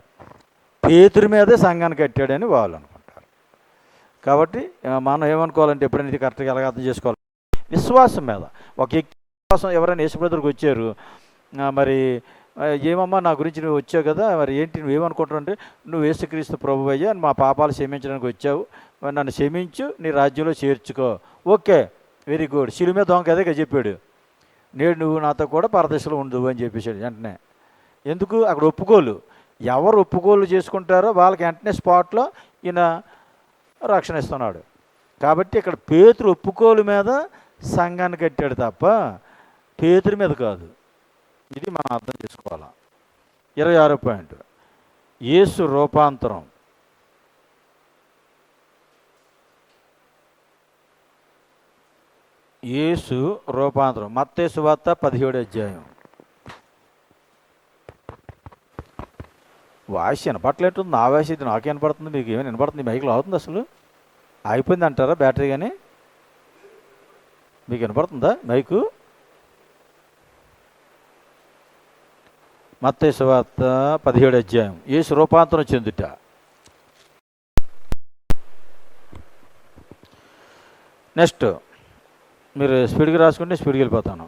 S1: పేతురి మీదే సంఘాన్ని కట్టాడని వాళ్ళు అనుకుంటారు. కాబట్టి మనం ఏమనుకోవాలంటే, ఎప్పుడైనా ఇది కరెక్ట్గా ఎలాగ అర్థం చేసుకోవాలి, విశ్వాసం మీద. ఒక వ్యక్తి విశ్వాసం, ఎవరైనా యేసుప్రభువుకి వచ్చారు, మరి ఏమమ్మా నా గురించి నువ్వు వచ్చావు కదా, మరి ఏంటి నువ్వేమనుకుంటావు అంటే, నువ్వు యేసుక్రీస్తు ప్రభువు అయ్యా, మా పాపాలు క్షమించడానికి వచ్చావు, నన్ను క్షమించు, నీ రాజ్యంలో చేర్చుకో. Okay, very good. శిలువ మీద దొంగ అదే చెప్పాడు, నేడు నువ్వు నాతో కూడా పరదశలో ఉండవు అని చెప్పేసాడు వెంటనే. ఎందుకు? అక్కడ ఒప్పుకోలు. ఎవరు ఒప్పుకోలు చేసుకుంటారో వాళ్ళకి వెంటనే స్పాట్లో ఈయన రక్షణ ఇస్తున్నాడు. కాబట్టి ఇక్కడ పేతురు ఒప్పుకోలు మీద సంఘాన్ని కట్టాడు తప్ప పేతురు మీద కాదు. ఇది మనం అర్థం చేసుకోవాలి. 26వ పాయింట్, యేసు రూపాంతరం. యేసు రూపాంతరం. మత్తయి సువార్త 17వ అధ్యాయం. వాయిస్ వినపట్లేటుంది. నా వాయిస్ ఇది నాకే వినపడుతుంది, మీకు ఏమైనా వినపడుతుంది? మైకులో అవుతుంది అసలు? అయిపోయింది అంటారా బ్యాటరీ? కానీ మీకు వినపడుతుందా మైకు? మత్తయి సువార్త 17వ అధ్యాయం. యేసు రూపాంతరం చెందుట. నెక్స్ట్ మీరు స్పీడ్గా రాసుకుంటే స్పీడ్కి వెళ్ళిపోతాను.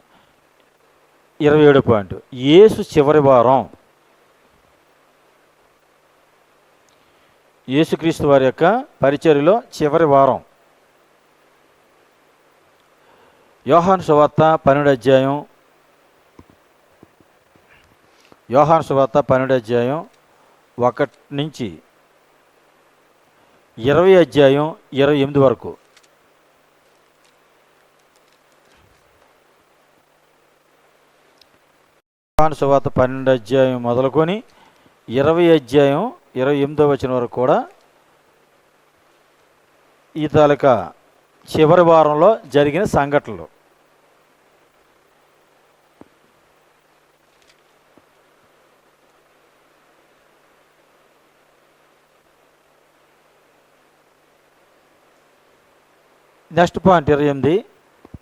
S1: 27 పాయింట్, యేసు చివరి వారం. యేసుక్రీస్తు వారి యొక్క పరిచర్యలో చివరి వారం. యోహాను సువార్త 12 అధ్యాయం, యోహాను సువార్త 12 అధ్యాయం 1 నుంచి 20 అధ్యాయం 28 వరకు. యోహాను సువార్త 12 అధ్యాయం మొదలుకొని 20 అధ్యాయం 28 వచనం వరకు కూడా ఈ తాలూకా చివరి వారంలో జరిగిన సంఘటనలు. నెక్స్ట్ పాయింట్ 28,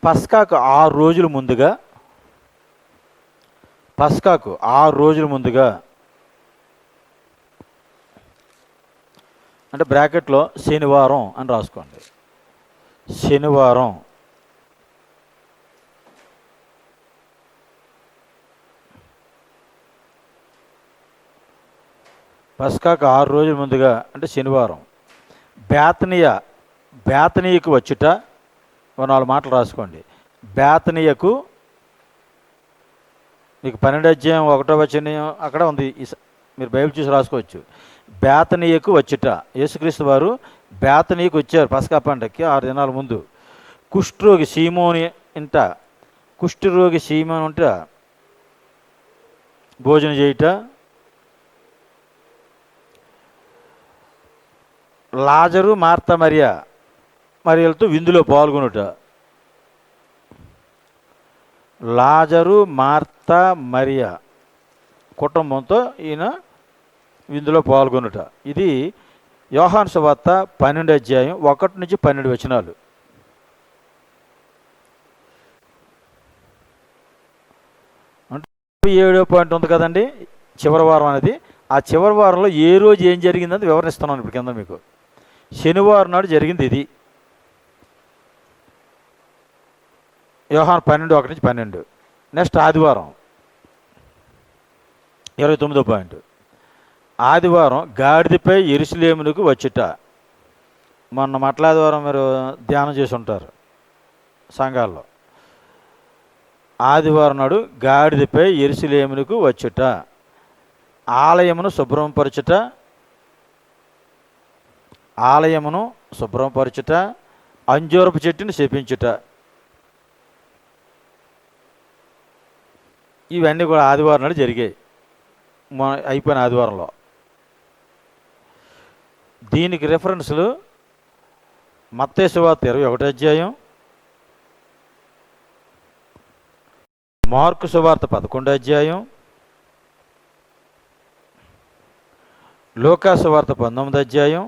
S1: పస్కాకు 6 రోజుల ముందుగా, పస్కాకు 6 రోజుల ముందుగా అంటే బ్రాకెట్లో శనివారం అని రాసుకోండి. శనివారం పస్కాకు 6 రోజుల ముందుగా అంటే శనివారం. బేతనీయకు వచ్చుట, 4 మాటలు రాసుకోండి. బేతనీయకు, మీకు 12 అధ్యాయం 1వ వచనం అక్కడ ఉంది, మీరు బైబిల్ చూసి రాసుకోవచ్చు. బేతనీయకు వచ్చుట, యేసుక్రీస్తు వారు బేతనీయకు వచ్చారు పస్కా పండగకి 6 దినాల ముందు. కుష్ఠరోగి సీమోని ఇంట, కుష్ఠరోగి సీమోని ఉంట భోజనం చేయుట, లాజరు మార్తా మరియలతో విందులో పాల్గొనుట. లాజరు మార్తా మరియ కుటుంబంతో ఈయన విందులో పాల్గొనుట. ఇది యోహాను సువార్త 12 అధ్యాయం 1 నుంచి 12 వచనాలు. అంటే 7వ పాయింట్ ఉంది కదండి, చివరి వారం అనేది. ఆ చివరి వారంలో ఏ రోజు ఏం జరిగిందని వివరిస్తున్నాను ఇప్పుడు కింద మీకు. శనివారం నాడు జరిగింది ఇది, యోహాను 12, 1 నుంచి 12. నెక్స్ట్ ఆదివారం 29వ పాయింట్, ఆదివారం గాడిదపై యెరూషలేమునకు వచ్చుట. మొన్న మట్లాదివారం మీరు ధ్యానం చేసి ఉంటారు సంఘాల్లో. ఆదివారం నాడు గాడిదపై యెరూషలేమునకు వచ్చుట, ఆలయమును శుభ్రపరచుట, అంజూరపు చెట్టును శపించుట. ఇవన్నీ కూడా ఆదివారం నాడు జరిగాయి, అయిపోయిన ఆదివారంలో. దీనికి రెఫరెన్స్లు మత్తయి సువార్త 21 అధ్యాయం, మార్కు సువార్త 11 అధ్యాయం, లూకా సువార్త 19 అధ్యాయం,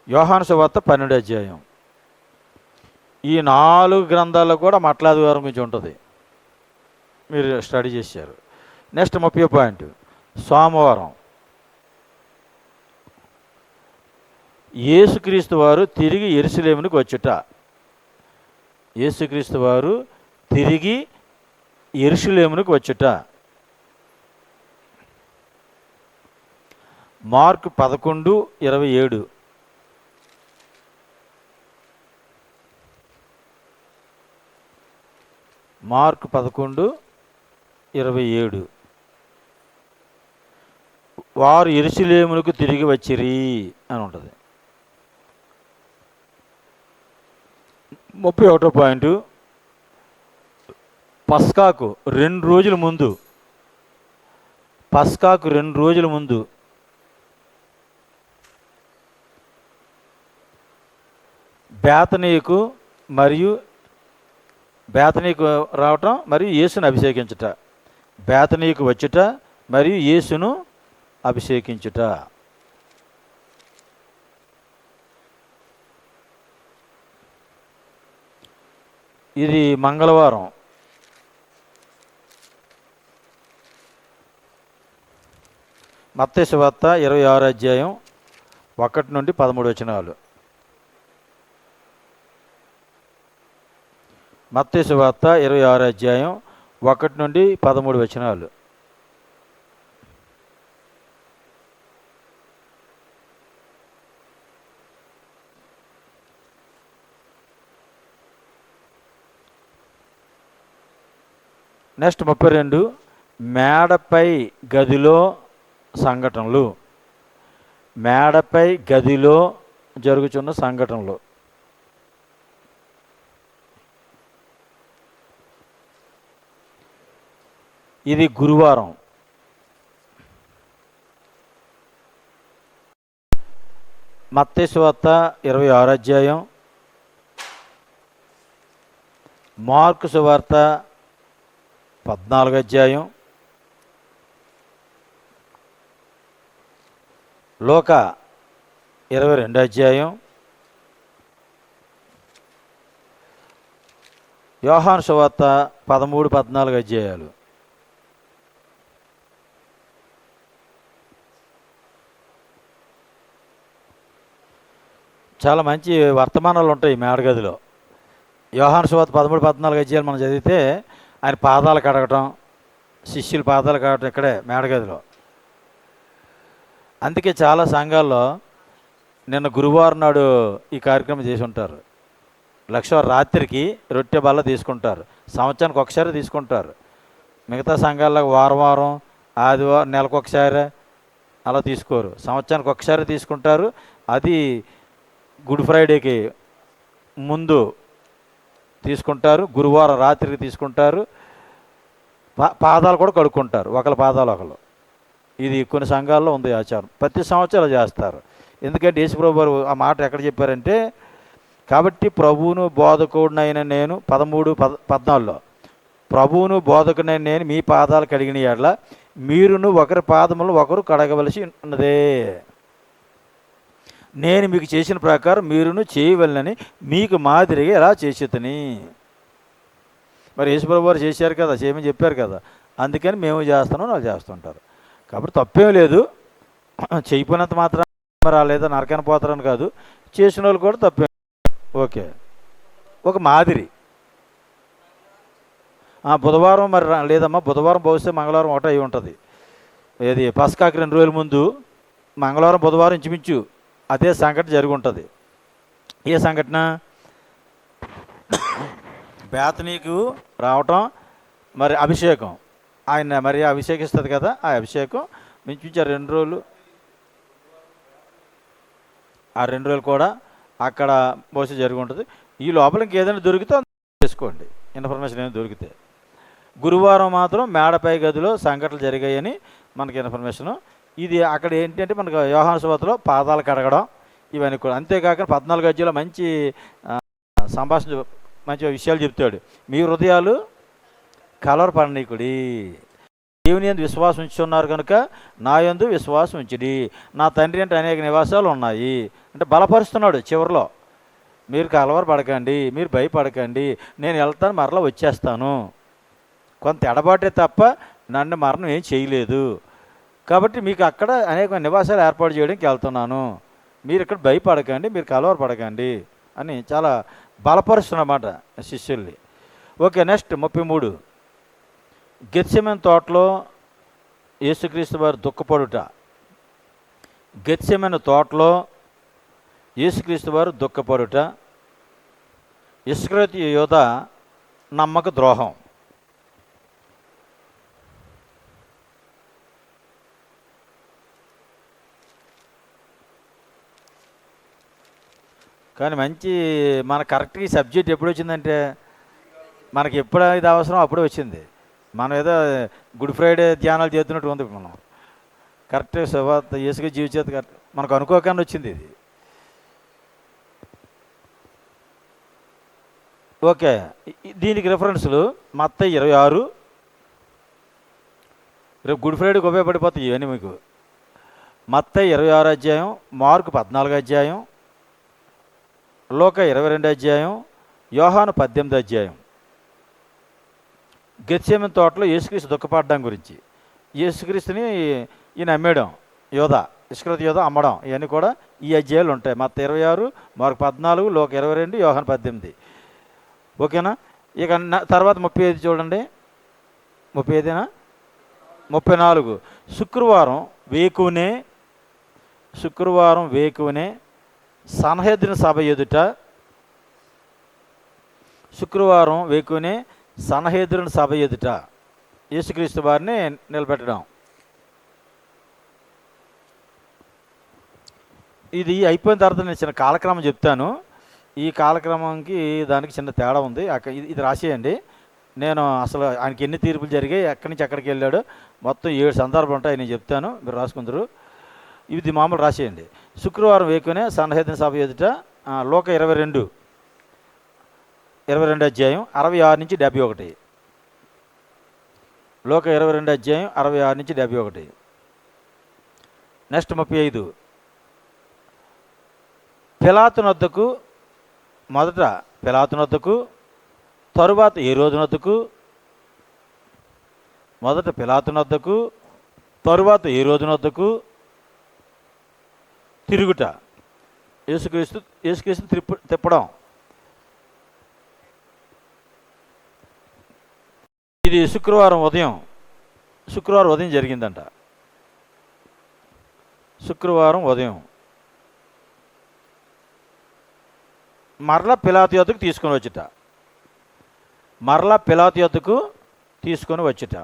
S1: యోహాను సువార్త 12 అధ్యాయం. ఈ 4 గ్రంథాల్లో కూడా మట్లాదివారం గురించి ఉంటుంది, మీరు స్టడీ చేశారు. నెక్స్ట్ 30వ పాయింట్, సోమవారం. యేసుక్రీస్తు వారు తిరిగి యెరూషలేమునకు వచ్చుట. యేసుక్రీస్తు వారు తిరిగి యెరూషలేమునకు వచ్చుట. మార్కు 11:27. మార్కు 11:27. వారు యెరూషలేమునకు తిరిగి వచ్చిరి అని ఉంటుంది. 31వ పాయింట్, పస్కాకు 2 రోజుల ముందు, పస్కాకు 2 రోజుల ముందు బేతనీయకు రావటం మరియు యేసును అభిషేకించుట. బేతనీయకు వచ్చుట మరియు యేసును అభిషేకించుట. ఇది మంగళవారం. మత్తయి సువార్త 26 అధ్యాయం 1 నుండి 13 వచనాలు. మత్తయి సువార్త 26 అధ్యాయం 1 నుండి 13 వచనాలు. నెక్స్ట్ 32 మేడపై గదిలో సంఘటనలు. మేడపై గదిలో జరుగుతున్న సంఘటనలు. ఇది గురువారం. మత్తయి సువార్త 26 అధ్యాయం, మార్కు సువార్త 14 అధ్యాయం, లూకా 22 అధ్యాయం, యోహాను సువార్త 13-14 అధ్యాయాలు. చాలా మంచి వర్తమానాలు ఉంటాయి మేడగదిలో. యోహాను సువార్త 13-14 అధ్యాయాలు మనం చదివితే ఆయన పాదాలు కడగటం, శిష్యుల పాదాలు కడగటం ఇక్కడే మేడగదిలో. అందుకే చాలా సంఘాల్లో నిన్న గురువారం నాడు ఈ కార్యక్రమం చేసి ఉంటారు. రాత్రికి రొట్టె బల్ల తీసుకుంటారు, సంవత్సరానికి ఒకసారి తీసుకుంటారు. మిగతా సంఘాల్లో వారం ఆదివారం నెలకు ఒకసారి అలా తీసుకోరు, సంవత్సరానికి ఒకసారి తీసుకుంటారు. అది గుడ్ ఫ్రైడేకి ముందు తీసుకుంటారు, గురువారం రాత్రికి తీసుకుంటారు. పాదాలు కూడా కడుక్కుంటారు, ఒకళ్ళ పాదాలు ఒకళ్ళు. ఇది కొన్ని సంఘాల్లో ఉంది ఆచారం, ప్రతి సంవత్సరం చేస్తారు. ఎందుకంటే యేసుప్రభు వారు ఆ మాట ఎక్కడ చెప్పారంటే, కాబట్టి ప్రభువును బోధకుడినైన నేను 13-14లో ప్రభువును బోధకుడైన నేను మీ పాదాలు కడిగిన యెడల మీరును ఒకరి పాదములు ఒకరు కడగవలసి ఉన్నదే. నేను మీకు చేసిన ప్రకారం మీరును చేయవలనని మీకు మాదిరిగా ఎలా చేసేతని. మరి యేసుప్రభు వారు చేశారు కదా, చేయమని చెప్పారు కదా, అందుకని మేము చేస్తున్నాం, వాళ్ళు చేస్తుంటారు. కాబట్టి తప్పేం లేదు. చేయకపోయినంత మాత్రం రాలేదా నరకాన్ని పోతారని కాదు, చేసిన వాళ్ళు కూడా తప్పే. ఓకే, ఒక మాదిరి. బుధవారం మరి లేదమ్మా, బుధవారం బహుశా మంగళవారం ఒకటే అయి ఉంటుంది. ఏది పస్కాకి 2 రోజుల ముందు మంగళవారం బుధవారం ఇంచుమించు అదే సంఘటన జరిగి ఉంటుంది. ఏ సంఘటన? బేతనీకు రావటం, మరి అభిషేకం, ఆయన మరి అభిషేకిస్తుంది కదా, ఆ అభిషేకం మించుమించు 2 రోజులు. ఆ 2 రోజులు కూడా అక్కడ బహుశా జరిగి ఉంటుంది. ఈ లోపల ఇంకేదైనా దొరికితే చేసుకోండి, ఇన్ఫర్మేషన్ ఏమైనా దొరికితే. గురువారం మాత్రం మేడపై గదిలో సంఘటనలు జరిగాయని మనకి ఇన్ఫర్మేషను. ఇది అక్కడ ఏంటంటే మనకు యోహాను సువార్తలో పాదాలు కడగడం ఇవన్నీ కూడా. అంతేకాక 14 అధ్యాయంలో మంచి సంభాషణ, మంచి విషయాలు చెప్తాడు. మీ హృదయాలు కలవరపడనీకుడి, దేవుని యందు విశ్వాసం ఉంచున్నారు కనుక నా యందు విశ్వాసం ఉంచుడి, నా తండ్రి అంటే అనేక నివాసాలు ఉన్నాయి అంటే బలపరుస్తున్నాడు. చివరిలో మీరు కలవరపడకండి, మీరు భయపడకండి, నేను వెళ్తాను, మరలా వచ్చేస్తాను. కొంత ఎడబాటే తప్ప నన్ను మరణం ఏం చేయలేదు, కాబట్టి మీకు అక్కడ అనేక నివాసాలు ఏర్పాటు చేయడానికి వెళ్తున్నాను, మీరు ఇక్కడ భయపడకండి, మీరు కలవరపడకండి అని చాలా బలపరుస్తున్నమాట శిష్యుల్ని. ఓకే, నెక్స్ట్ 33 గెత్సెమనే తోటలో యేసుక్రీస్తు వారు దుఃఖపడుట. గెత్సెమనే తోటలో యేసుక్రీస్తు వారు దుఃఖపడుట. ఇస్కరియోతు యూదా నమ్మక ద్రోహం. కానీ మంచి మన కరెక్ట్గా ఈ సబ్జెక్ట్ ఎప్పుడు వచ్చిందంటే, మనకి ఎప్పుడు ఇది అవసరం అప్పుడే వచ్చింది. మనం ఏదో గుడ్ ఫ్రైడే ధ్యానాలు చేస్తున్నట్టు ఉంది. మనం కరెక్ట్ యేసుగా జీవించేది కరెక్ట్ మనకు అనుకోకుండా వచ్చింది ఇది. ఓకే, దీనికి రిఫరెన్స్లు మత్తయి 26, రేపు గుడ్ ఫ్రైడేకి ఉపయోగపడిపోతాయి ఇవన్నీ మీకు. మత్తయి 26 అధ్యాయం, మార్కు 14 అధ్యాయం, లూకా 22 అధ్యాయం, యోహాను 18 అధ్యాయం. గెత్సెమనే తోటలో యేసుక్రీస్తు దుఃఖపడడం గురించి, యేసుక్రీస్తుని ఈయన అమ్మేయడం, యోధా ఇస్కరియోతు యోధా అమ్మడం, ఇవన్నీ కూడా ఈ అధ్యాయాలు ఉంటాయి. మత్తయి 26, మార్కు 14, లూకా 22, యోహాను 18. ఓకేనా? ఇక తర్వాత 35 చూడండి. 35 34. శుక్రవారం వేకువనే సన్హెద్రిన సభ ఎదుట యేసుక్రీస్తు వారిని నిలబెట్టడం. ఇది అయిపోయిన తర్వాత నేను చిన్న కాలక్రమం చెప్తాను. ఈ కాలక్రమంకి దానికి చిన్న తేడా ఉంది. ఇది రాసేయండి. నేను అసలు ఆయనకి ఎన్ని తీర్పులు జరిగాయి, ఎక్కడి నుంచి ఎక్కడికి వెళ్ళాడు, మొత్తం 7 సందర్భాలు ఉంటాయి. నేను చెప్తాను, మీరు రాసుకుందరు. ఇది మామూలు రాసేయండి. శుక్రవారం వేకునే సన్హెద్రిన సభ ఎదుట లోక 22 అధ్యాయం 66 నుంచి 71. లోక 22 అధ్యాయం 66 నుంచి 71. నెక్స్ట్ 35. మొదట పిలాతునొద్దకు, తరువాత ఏ రోజునొద్దకు తిరుగుట. యేసుక్రీస్తు తిప్పడం. ఇది శుక్రవారం ఉదయం జరిగిందంట. శుక్రవారం ఉదయం మరలా పిలాతు యొద్దకు తీసుకొని వచ్చుట.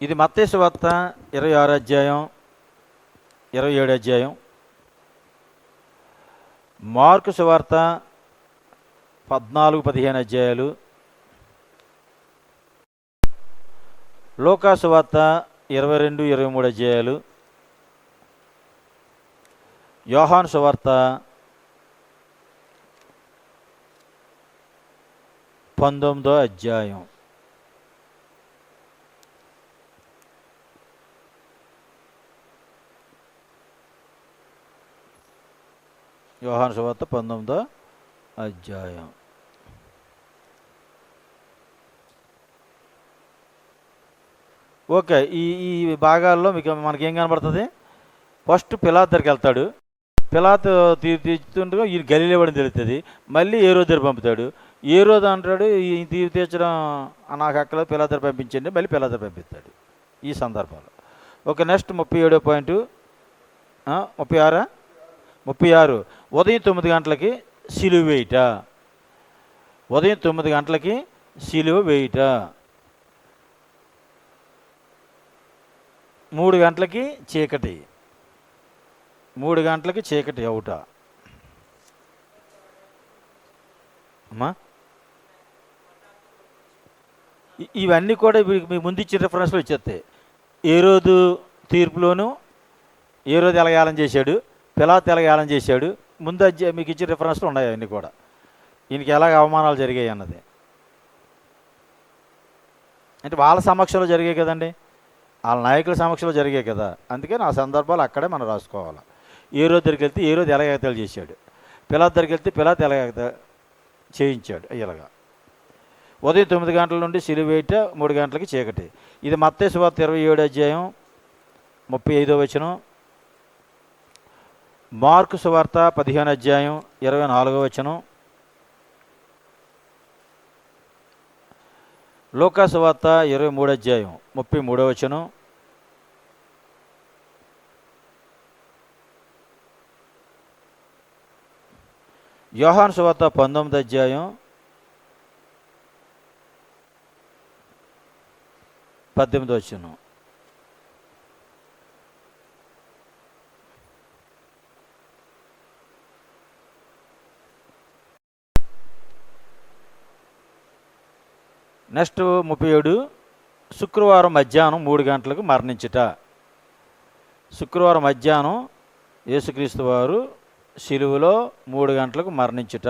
S1: ఇది మత్తయి సువార్త 26 అధ్యాయం 27 అధ్యాయం, మార్కు సువార్త 14-15 అధ్యాయాలు, లూకా సువార్త 22-23 అధ్యాయాలు, యోహాను సువార్త 19వ అధ్యాయం. యోహాను సువార్త 19వ అధ్యాయం. ఓకే. ఈ భాగాల్లో మనకేం కనబడుతుంది? ఫస్ట్ పిలాతు దగ్గరికి వెళ్తాడు. పిలాతు తీర్చుతుండగా ఈ గలిలే వాడిని తెలుస్తుంది. మళ్ళీ ఏ రోజు దగ్గర పంపుతాడు. ఏ రోజు అంటాడు, ఈ తీర్పు తీర్చడం నాకు అక్కలేదు, పిలాతు దగ్గర పంపించండి, మళ్ళీ పిలాతు దగ్గర పంపిస్తాడు ఈ సందర్భాలు. ఓకే. Next 37 point 36. ఉదయం 9 గంటలకి సిలువ వేయుట. 3 గంటలకి చీకటి. 3 గంటలకి చీకటి అవుట. అమ్మా, ఇవన్నీ కూడా మీ ముందు ఇచ్చిన రిఫరెన్స్లో ఇచ్చేస్తాయి. ఏ రోజు తీర్పులోను ఏ రోజు ఎలగాలం చేశాడు, పిలాతు ఎలగాలం చేశాడు, ముందు మీకు ఇచ్చిన రిఫరెన్స్లో ఉన్నాయి అవన్నీ కూడా. ఈయనకి ఎలాగ అవమానాలు జరిగాయి అన్నది అంటే వాళ్ళ సమక్షంలో జరిగాయి కదండి, వాళ్ళ నాయకుల సమక్షంలో జరిగాయి కదా. అందుకని ఆ సందర్భాలు అక్కడే మనం రాసుకోవాలి. ఏ రోజు దగ్గరికి వెళ్తే ఏ రోజు ఎలగెగతాలు చేశాడు, పిలాతు దగ్గరికి వెళ్తే పిలాతు ఎలగెగత చేయించాడు. ఇలాగా ఉదయం 9 గంటల నుండి సిలువ వేయుట, 3 గంటలకి చీకటి. ఇది మత్తయి సువార్త 27 అధ్యాయం 35వ వచనం, మార్కు సువార్త 15 అధ్యాయం 24వ వచనం, లూకా సువార్త 23 అధ్యాయం 33వ వచనం, యోహాను సువార్త 19వ అధ్యాయం 18వ వచనం. నెక్స్ట్ 37. శుక్రవారం మధ్యాహ్నం 3 గంటలకు మరణించుట. శుక్రవారం మధ్యాహ్నం యేసుక్రీస్తు వారు శిలువలో 3 గంటలకు మరణించుట.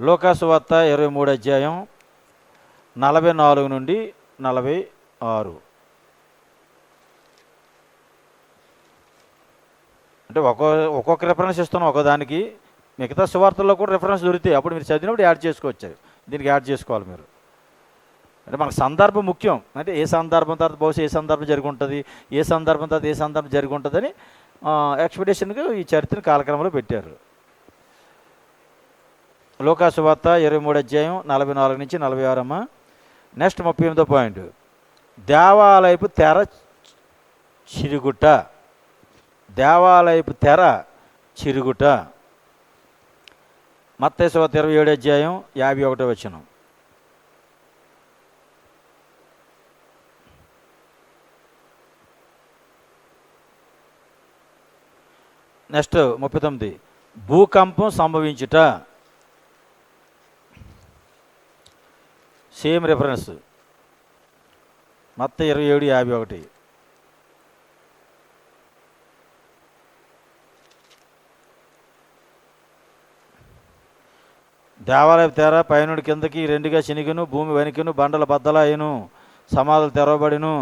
S1: లూకా సువార్త 23 అధ్యాయం 44 నుండి 46. అంటే ఒక్కొక్క రిఫరెన్స్ ఇస్తున్నాం ఒకదానికి. మిగతా సువార్తల్లో కూడా రిఫరెన్స్ దొరుకుతాయి, అప్పుడు మీరు చదివినప్పుడు యాడ్ చేసుకోవచ్చు. దీనికి యాడ్ చేసుకోవాలి మీరు. అంటే మనకు సందర్భం ముఖ్యం. అంటే ఏ సందర్భం తర్వాత బహుశా ఏ సందర్భం జరిగి ఉంటుంది, ఏ సందర్భం తర్వాత ఏ సందర్భం జరిగి ఉంటుందని ఎక్స్పెడిషన్కి ఈ చరిత్రను కాలక్రమంలో పెట్టారు. లూకాసు వార్త 23 అధ్యాయం 44 నుంచి 46 అమ్మ. నెక్స్ట్ 38వ పాయింట్, దేవాలయపు తెర చిరుగుట. దేవాలయపు తెర చిరుగుట. మత్తయి సువార్త 27 అధ్యాయం 51వ వచనం. నెక్స్ట్ 39, భూకంపం సంభవించుట. సేమ్ రిఫరెన్స్ మత్తయి 27:51. దేవాలయ తెర పైనుండి కిందకి రెండుగా చినిగిను, భూమి వణికిను, బండల బద్దలయ్యను, సమాధులు తెరవబడిను.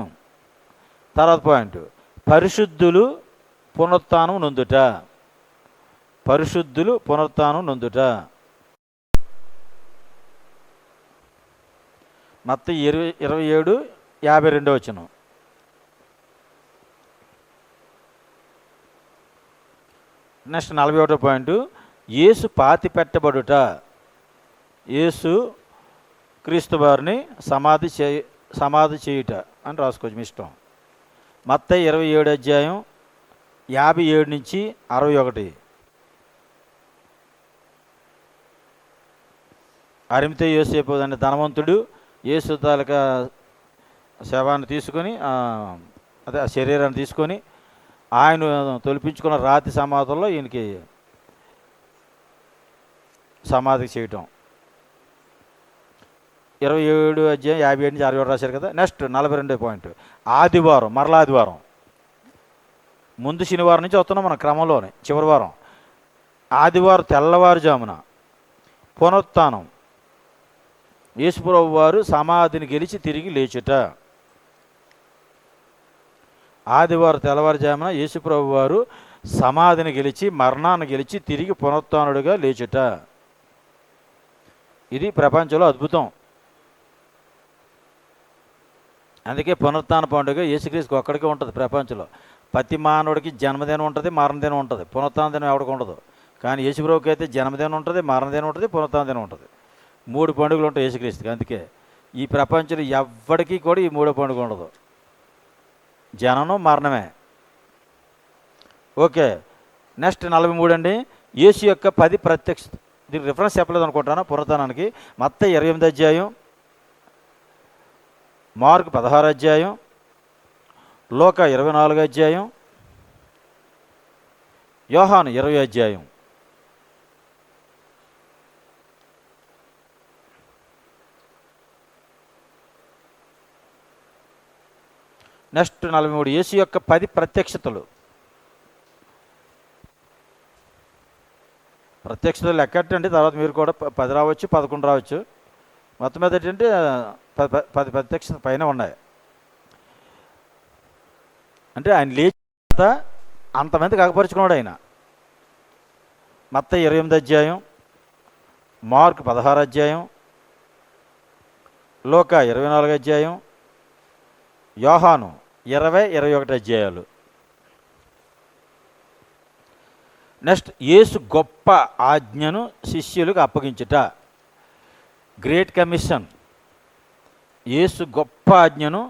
S1: తర్వాత పాయింట్, పరిశుద్ధులు పునరుత్థానం నొందుట. పరిశుద్ధులు పునరుత్థానం నొందుట. మత్తయి 27:52 వచనం. నెక్స్ట్ 41వ పాయింట్, యేసు పాతి పెట్టబడుట. యేసు క్రీస్తు వారిని సమాధి చేయుట అని రాసుకోవచ్చు మీ ఇష్టం. మత్తయి 27 అధ్యాయం 57 నుంచి 61. అరిమతయి యోసేపు అనే ధనవంతుడు యేసు తాలూకా శవాన్ని తీసుకొని అదే ఆ శరీరాన్ని తీసుకొని ఆయన తొలిపించుకున్న రాతి సమాధుల్లో ఈయనకి సమాధి చేయటం. 27 అధ్యాయం 57 నుంచి 61 రాశారు కదా. నెక్స్ట్ 42వ పాయింట్, ఆదివారం. మరలా ఆదివారం. ముందు శనివారం నుంచి వస్తున్నాం మన క్రమంలోనే, చివరి వారం. ఆదివారం తెల్లవారుజామున పునరుత్థానం. యేసుప్రభు వారు సమాధిని గెలిచి తిరిగి లేచుట. ఆదివారం తెల్లవారుజామున యేసుప్రభు వారు సమాధిని గెలిచి, మరణాన్ని గెలిచి తిరిగి పునరుత్థానుడిగా లేచుట. ఇది ప్రపంచంలో అద్భుతం. అందుకే పునరుత్థాన పండుగ యేసుక్రీస్తుకి ఒక్కడికే ఉంటుంది ప్రపంచంలో. ప్రతి మానవుడికి జన్మదినం ఉంటుంది, మరణదినం ఉంటుంది. పునరుత్థాన దినం ఎవరికి ఉండదు. కానీ యేసుప్రభుకి అయితే జన్మదినం ఉంటుంది, మరణదినం ఉంటుంది, పునరుత్థాన దినం ఉంటుంది. 3 పండుగలు ఉంటాయి యేసుక్రీస్తుకి. అందుకే ఈ ప్రపంచంలో ఎవ్వడికి కూడా ఈ 3వ పండుగ ఉండదు. జననం మరణమే. ఓకే. నెక్స్ట్ 43 అండి, యేసు యొక్క 10 ప్రత్యక్ష. దీనికి రిఫరెన్స్ చెప్పలేదు అనుకుంటాను పునరుత్థానానికి. మత్తయి 28 అధ్యాయం, మార్కు 16 అధ్యాయం, లూకా 24 అధ్యాయం, యోహాను 20 అధ్యాయం. నెక్స్ట్ 43, యేసు యొక్క 10 ప్రత్యక్షతలు. ప్రత్యక్షతలు లెక్కట్టండి, తర్వాత మీరు కూడా 10 రావచ్చు, 11 రావచ్చు. మొత్తం మీద ఏంటంటే 10 ప్రత్యక్షత పైన ఉన్నాయి. అంటే ఆయన లేచి అంతమంది కగపరుచుకున్నాడు ఆయన. మత్తయి 28 అధ్యాయం, మార్కు 16 అధ్యాయం, లూకా 24 అధ్యాయం, యోహాను 20-21 అధ్యాయాలు. నెక్స్ట్, యేసు గొప్ప ఆజ్ఞను శిష్యులకు అప్పగించుట. Great commission. యేసు గొప్ప ఆజ్ఞను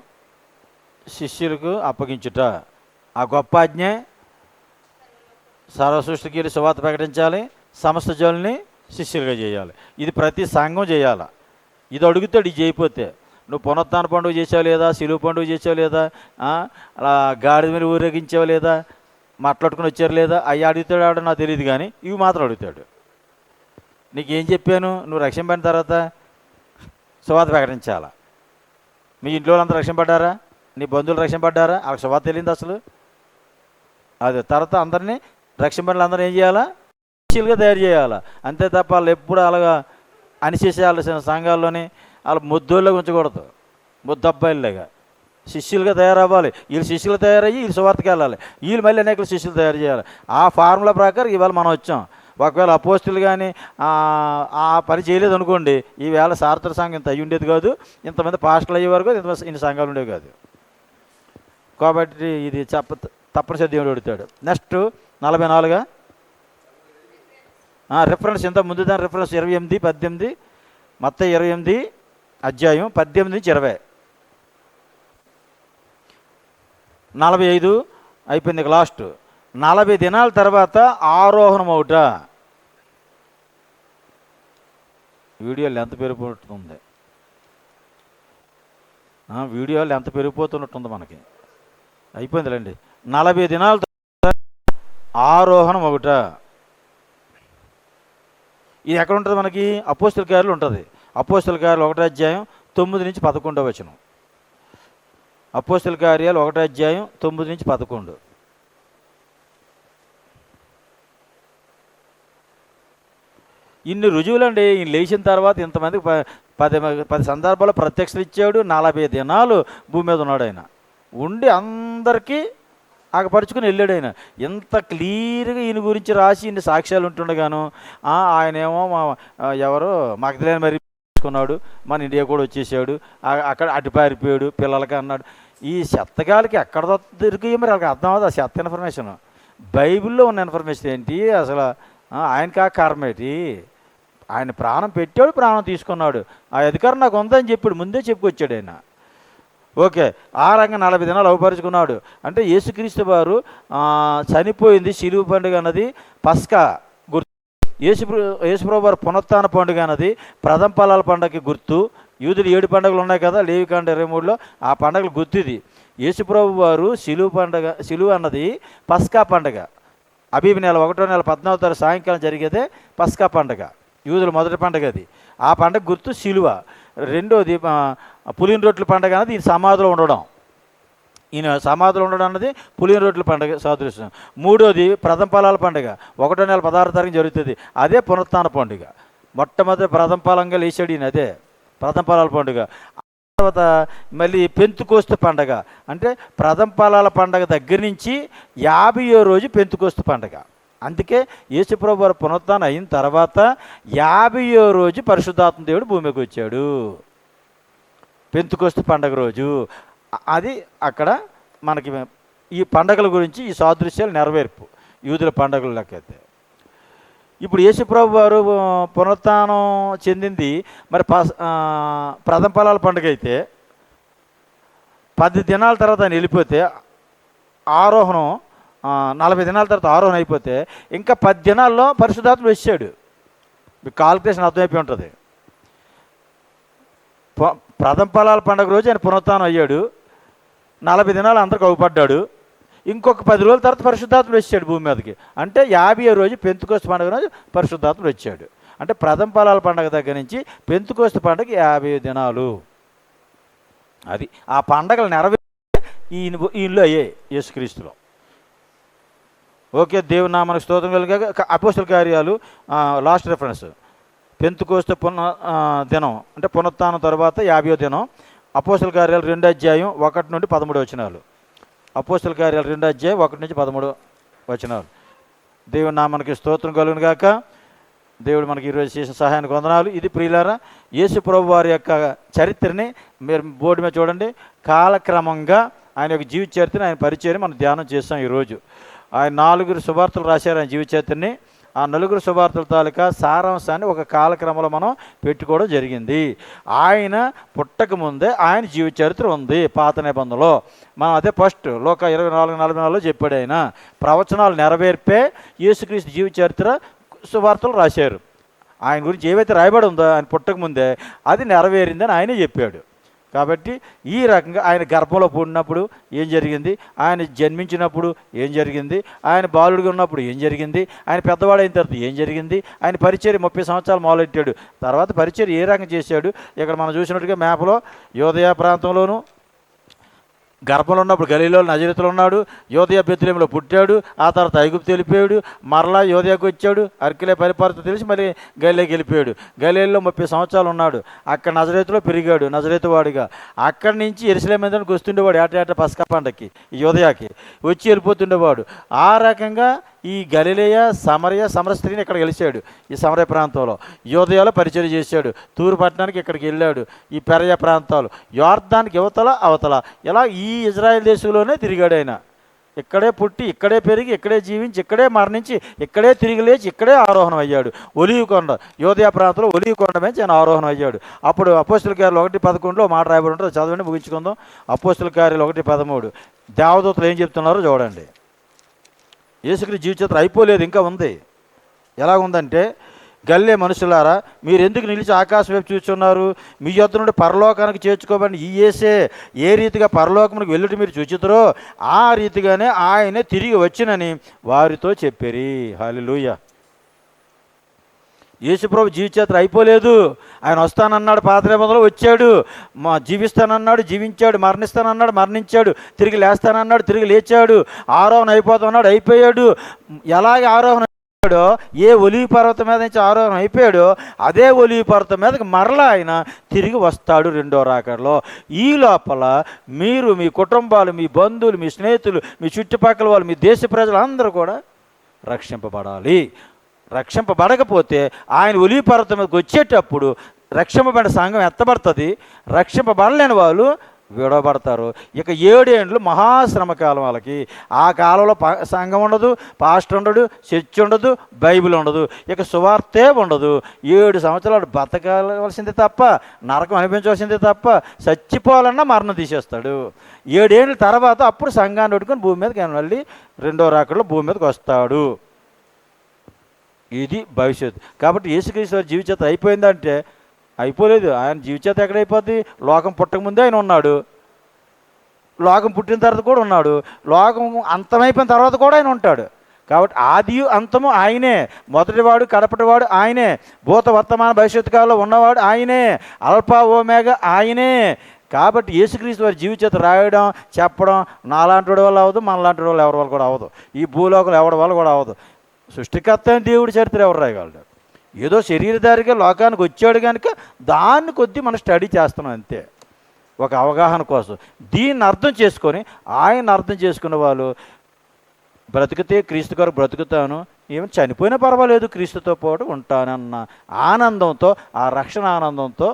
S1: శిష్యులకు అప్పగించుట. ఆ గొప్ప ఆజ్ఞ సర్వసృష్టికి వెళ్ళి సువార్త ప్రకటించాలి, సమస్త జనుల్ని శిష్యులుగా చేయాలి. ఇది ప్రతి సంఘం చేయాలి. ఇది అడుగుతాడు, ఇది చేయకపోతే. నువ్వు పునరుత్థాన పండుగ చేసావు లేదా, సిలువ పండుగ చేసావు లేదా, అలా గాడిద మీద ఊరేగించావు లేదా, మాట్లాడుకుని వచ్చారు లేదా, అవి అడుగుతాడు ఆవిడ నాకు తెలియదు. కానీ ఇవి మాత్రం అడుగుతాడు. నీకేం చెప్పాను, నువ్వు రక్షణ పడిన తర్వాత సువార్త ప్రకటించాలా. మీ ఇంట్లో వాళ్ళంతా రక్షణ పడ్డారా, నీ బంధువులు రక్షణ పడ్డారా, వాళ్ళకి సువార్త తెలియదు అసలు. అదే తర్వాత అందరినీ రక్షణ పడిన అందరూ ఏం చేయాలా, శిష్యులుగా తయారు చేయాలా. అంతే తప్ప వాళ్ళు ఎప్పుడు అలాగా అనిచేసేయాల్సిన సంఘాల్లోని వాళ్ళు ముద్దోళ్ళగా ఉంచకూడదు, ముద్దబ్బాయిలాగా. శిష్యులుగా తయారవ్వాలి. వీళ్ళు శిష్యులు తయారయ్యి వీళ్ళు సువార్తకి వెళ్ళాలి. వీళ్ళు మళ్ళీ అనేక శిష్యులు తయారు చేయాలి. ఆ ఫార్ములా ప్రకారం ఇవాళ మనం వచ్చాం. ఒకవేళ అపోస్తులు కానీ ఆ పని చేయలేదు అనుకోండి, ఈవేళ సార్వత్రిక సంఘం ఇంత అయ్యి ఉండేది కాదు, ఇంతమంది పాస్టర్లు అయ్యేవారు కాదు, ఇన్ని సంఘాలు ఉండేవి కాదు. కాబట్టి ఇది తప్పనిసరి దేవుడు అడుగుతాడు. నెక్స్ట్ 44 రిఫరెన్స్ ఇంత ముందు దాని రిఫరెన్స్ 28, 18 మత్తయి 28 అధ్యాయం 18 నుంచి 20. 45 అయిపోయింది. లాస్ట్ 40 దినాల తర్వాత ఆరోహణం అవుట. వీడియోలు ఎంత పెరిగిపోతుంది, వీడియోలు ఎంత పెరిగిపోతున్నట్టుంది మనకి. అయిపోయిందిలేండి. 40 దినాల తర్వాత ఆరోహణం ఒకట. ఇది ఎక్కడ ఉంటుంది మనకి? అపోస్తల కార్యాలు ఉంటుంది. అపోస్తల కార్యాలు 1వ అధ్యాయం 9 నుంచి 11 వచనం. అపోస్తల కార్యాలు 1వ అధ్యాయం 9 నుంచి 11. ఇన్ని రుజువులండి. ఈయన లేచిన తర్వాత ఇంతమందికి 10 సందర్భాల్లో ప్రత్యక్షలు ఇచ్చాడు. 40 దినాలు భూమి మీద ఉన్నాడు ఆయన. ఉండి అందరికీ ఆగపరుచుకుని వెళ్ళాడు ఆయన. ఎంత క్లియర్గా ఈయన గురించి రాసి ఇన్ని సాక్ష్యాలు ఉంటుండగాను ఆయనేమో ఎవరో మగ్దలేని మరి తీసుకున్నాడు, మన ఇండియా కూడా వచ్చేసాడు, అక్కడ అటు పారిపోయాడు పిల్లలకి అన్నాడు. ఈ చెత్తగాలకి ఎక్కడ దొరికియో మరి వాళ్ళకి అర్థం అవుతుంది. ఆ చెత్త ఇన్ఫర్మేషన్ బైబిల్లో ఉన్న ఇన్ఫర్మేషన్ ఏంటి అసలు? ఆయనకి ఆ కారణం ఏంటి? ఆయన ప్రాణం పెట్టాడు, ప్రాణం తీసుకున్నాడు. ఆ అధికారం నాకు ఉందని చెప్పాడు, ముందే చెప్పుకొచ్చాడు ఆయన. ఓకే, ఆ రంగం 40 దినాలు అవపరుచుకున్నాడు. అంటే యేసుక్రీస్తు వారు చనిపోయింది శిలువ పండుగ అన్నది పస్కా గుర్తు. యేసుప్రభు వారు పునరుత్థాన పండుగ అన్నది ప్రథమ ఫలాల పండుగకి గుర్తు. యూదులు 7 పండుగలు ఉన్నాయి కదా, లేవికాండ 23లో. ఆ పండుగలు గుర్తు ఇది. యేసుప్రభు వారు శిలువ అన్నది పస్కా పండుగ. అబీబ్ నెల 1వ నెల 14వ తారీఖు సాయంకాలం జరిగేదే పస్కా పండుగ. యూదుల మొదటి పండుగ అది. ఆ పండుగ గుర్తు శిలువ. రెండోది పులిన రొట్టెల పండుగ అన్నది ఈయన సమాధిలో ఉండడం. ఈయన సమాధిలో ఉండడం అన్నది పులిన రొట్టెల పండుగ సాదృశ్యం. మూడోది ప్రథమ ఫలాల పండుగ 1వ నెల 16వ తారీఖు జరుగుతుంది. అదే పునరుత్థాన పండుగ. మొట్టమొదటి ప్రథమ ఫలంగా లేచాడు ఈయన, అదే ప్రథమ ఫలాల పండుగ. తర్వాత మళ్ళీ పెంతుకోస్తు పండుగ. అంటే ప్రథమ ఫలాల పండుగ దగ్గర నుంచి 50వ రోజు పెంతుకోస్తు పండుగ. అందుకే యేసుప్రభు వారు పునరుత్థానం అయిన తర్వాత 50వ రోజు పరిశుద్ధాత్మ దేవుడు భూమికి వచ్చాడు, పెంతుకోస్తు పండుగ రోజు. అది అక్కడ మనకి ఈ పండుగల గురించి ఈ సాదృశ్యాలు నెరవేర్పు యూదుల పండుగల లెక్కైతే. ఇప్పుడు యేసుప్రభు వారు పునరుత్థానం చెందింది మరి ప్రథమ ఫలాల పండుగ అయితే 10 దినాల తర్వాత ఆయన వెళ్ళిపోతే ఆరోహణం 40 దినాల తర్వాత ఆరోహణ అయిపోతే ఇంకా 10 దినాల్లో పరిశుద్ధాత్మ వచ్చాడు. మీకు కాల్కులేషన్ అర్థమైపోయి ఉంటుంది. ప్రథమ ఫలాల పండుగ రోజు ఆయన పునరుత్థానం అయ్యాడు, 40 దినాలు అందరికి అవుపడ్డాడు. ఇంకొక 10 రోజుల తర్వాత పరిశుద్ధాత్ముడు వచ్చాడు భూమి మీదకి. అంటే 50వ రోజు పెంతుకోస్తు పండుగ రోజు పరిశుద్ధాత్ముడు వచ్చాడు. అంటే ప్రథమ ఫలాల పండుగ దగ్గర నుంచి పెంతుకోస్తు పండుగ 50 దినాలు. అది ఆ పండగలు నెరవేరే ఈయనలో అయ్యాయి యేసుక్రీస్తులో. ఓకే, దేవుని నామానికి స్తోత్రం కలిగాక. అపోస్తల కార్యాలు లాస్ట్ రెఫరెన్స్ పెంతుకోస్తు దినం అంటే పునరుత్థానం తర్వాత 50వ దినం. అపోస్తల కార్యాలు 2వ అధ్యాయం 1 నుండి 13 వచనాలు. అపోస్తల కార్యాలు 2వ అధ్యాయం 1 నుంచి 13 వచనాలు. దేవుని నామానికి స్తోత్రం కలుగును గాక. దేవుడు మనకి ఈరోజు చేసిన సహాయానికి వందనాలు. ఇది ప్రియులారా యేసు ప్రభు వారి యొక్క చరిత్రని మీరు బోర్డు మీద చూడండి. కాలక్రమంగా ఆయన యొక్క జీవిత చరిత్రని, ఆయన పరిచయం మనం ధ్యానం చేస్తాం ఈరోజు. ఆయన 4 సువార్తలు రాశారు ఆయన జీవిత చరిత్రని. ఆ 4 సువార్తల తాలూకా సారాంశాన్ని ఒక కాలక్రమంలో మనం పెట్టుకోవడం జరిగింది. ఆయన పుట్టక ముందే ఆయన జీవిత చరిత్ర ఉంది పాత నిబంధనలో. మనం అదే ఫస్ట్ లోక 24:44లో చెప్పాడు. ఆయన ప్రవచనాలు నెరవేర్పే యేసుక్రీస్తు జీవిత చరిత్ర సువార్తలు రాశారు. ఆయన గురించి ఏవైతే రాయబడి ఉందో ఆయన పుట్టక ముందే అది నెరవేరిందని ఆయనే చెప్పాడు. కాబట్టి ఈ రకంగా ఆయన గర్భంలో పుట్టినప్పుడు ఏం జరిగింది, ఆయన జన్మించినప్పుడు ఏం జరిగింది, ఆయన బాలుడిగా ఉన్నప్పుడు ఏం జరిగింది, ఆయన పెద్దవాడైన తర్వాత ఏం జరిగింది, ఆయన పరిచర్య 30 సంవత్సరాలు మొదలెట్టాడు. తర్వాత పరిచర్య ఏ రకంగా చేశాడు. ఇక్కడ మనం చూసినట్టుగా మ్యాప్లో యోదయ ప్రాంతంలోను, గర్భంలో ఉన్నప్పుడు గలీలో నజరేతులో ఉన్నాడు, యోదయ బెత్లెహేములో పుట్టాడు, ఆ తర్వాత ఐగుప్తు వెళ్ళిపోయాడు, మరలా యోదయకు వచ్చాడు, అర్కిలే పరిపాలన తెలిసి మళ్ళీ గలీలోకి వెళ్ళిపోయాడు. గలీలో 30 సంవత్సరాలు ఉన్నాడు. అక్కడ నజరేతులో పెరిగాడు నజరేతు వాడిగా. అక్కడి నుంచి యెరూషలేము మీదకి వస్తుండేవాడు ఏటా పస్కా పండగకి యోదయాకి వచ్చి వెళ్ళిపోతుండేవాడు. ఆ రకంగా ఈ గలిలయ సమర స్త్రీని ఇక్కడ గెలిచాడు. ఈ సమరయ ప్రాంతంలో యోదయాలో పరిచయం చేశాడు. తూరు పట్టణానికి ఇక్కడికి వెళ్ళాడు. ఈ పెరయ ప్రాంతాలు, యోర్దానికి అవతల ఇలా ఈ ఇజ్రాయెల్ దేశంలోనే తిరిగాడు ఆయన. ఇక్కడే పుట్టి, ఇక్కడే పెరిగి, ఇక్కడే జీవించి, ఇక్కడే మరణించి, ఇక్కడే తిరిగి లేచి, ఇక్కడే ఆరోహణం అయ్యాడు. ఒలీవ కొండ, యోదయ ప్రాంతంలో ఒలీవ కొండ మీద ఆయన ఆరోహణం అయ్యాడు. అప్పుడు అపోస్తుల కార్యాలు 1:11 మాట రాయబడి ఉంటుంది, చదవండి, ముగించుకుందాం. అపోస్తుల కార్యాలు 1:13 దేవదూతలు ఏం చెప్తున్నారో చూడండి. యేసుక్రీస్తు జీవిత చరిత్ర అయిపోలేదు, ఇంకా ఉంది. ఎలాగుందంటే, గల్లే మనుషులారా, మీరు ఎందుకు నిలిచి ఆకాశం వైపు చూస్తున్నారు? మీ యొద్ద నుండి పరలోకానికి చేర్చుకోబడిన ఈ యేసే ఏ రీతిగా పరలోకమునికి వెళ్ళుట మీరు చూచితురో ఆ రీతిగానే ఆయనే తిరిగి వచ్చినని వారితో చెప్పిరి. హల్లెలూయా. యేసుప్రభు జీవితయాత్ర అయిపోలేదు. ఆయన వస్తానన్నాడు, పాత నిబంధనలో వచ్చాడు, జీవిస్తానన్నాడు, జీవించాడు, మరణిస్తానన్నాడు, మరణించాడు, తిరిగి లేస్తానన్నాడు, తిరిగి లేచాడు, ఆరోహణ అయిపోతున్నాడు, అయిపోయాడు. ఎలాగే ఆరోహణ ఏ ఒలీవ పర్వతం మీద నుంచి ఆరోహణం అయిపోయాడో అదే ఒలీవ పర్వతం మీదకి మరలా ఆయన తిరిగి వస్తాడు రెండో రాకడలో. ఈ లోపల మీరు, మీ కుటుంబాలు, మీ బంధువులు, మీ స్నేహితులు, మీ చుట్టుపక్కల వాళ్ళు, మీ దేశ ప్రజలందరూ కూడా రక్షింపబడాలి. రక్షింపబడకపోతే ఆయన ఒలీవ పర్వతం మీదకి వచ్చేటప్పుడు రక్షింపబడిన సంఘం ఎత్తబడుతుంది, రక్షింపబడలేని వాళ్ళు విడవబడతారు. ఇక 7 ఏండ్లు మహాశ్రమ కాలం వాళ్ళకి. ఆ కాలంలో సంఘం ఉండదు, పాస్టర్ ఉండడు, చర్చ్ ఉండదు, బైబిల్ ఉండదు, ఇక సువార్తే ఉండదు. 7 సంవత్సరాలు బతకవలసిందే తప్ప, నరకం అనిపించవలసిందే తప్ప, చచ్చిపోవాలన్నా మరణం తీసేస్తాడు. 7 ఏళ్ళ తర్వాత అప్పుడు సంఘాన్ని పెట్టుకొని భూమి మీదకి ఆయన మళ్ళీ రెండో రాకడలో భూమి మీదకి వస్తాడు. ఇది భవిష్యత్తు. కాబట్టి యేసుక్రీస్తు వారి జీవితం అయిపోయిందంటే అయిపోలేదు. ఆయన జీవితం ఎక్కడైపోద్ది? లోకం పుట్టకముందే ఆయన ఉన్నాడు, లోకం పుట్టిన తర్వాత కూడా ఉన్నాడు, లోకం అంతమైపోయిన తర్వాత కూడా ఆయన ఉంటాడు. కాబట్టి ఆది అంతము ఆయనే, మొదటివాడు కడపటివాడు ఆయనే, భూత వర్తమాన భవిష్యత్తు కాలంలో ఉన్నవాడు ఆయనే, అల్ఫా ఓమేగా ఆయనే. కాబట్టి యేసుక్రీస్తు వారి జీవితం రాయడం, చెప్పడం నాలాంటి వాడి వల్ల అవ్వదు, మనలాంటి వాళ్ళు ఎవరి వల్ల కూడా అవ్వదు, ఈ భూలోకం ఎవరి వల్ల కూడా అవ్వదు. సృష్టికర్త అయిన దేవుడి చరిత్ర ఎవరు రాయగలడు? ఏదో శరీరధారిగా లోకానికి వచ్చాడు కనుక దాన్ని కొద్దీ మనం స్టడీ చేస్తున్నాం అంతే, ఒక అవగాహన కోసం. దీన్ని అర్థం చేసుకొని ఆయన అర్థం చేసుకున్న వాళ్ళు బ్రతికితే క్రీస్తు గారు బ్రతుకుతాను, ఏమి చనిపోయినా పర్వాలేదు, క్రీస్తుతో పాటు ఉంటానన్న ఆనందంతో, ఆ రక్షణ ఆనందంతో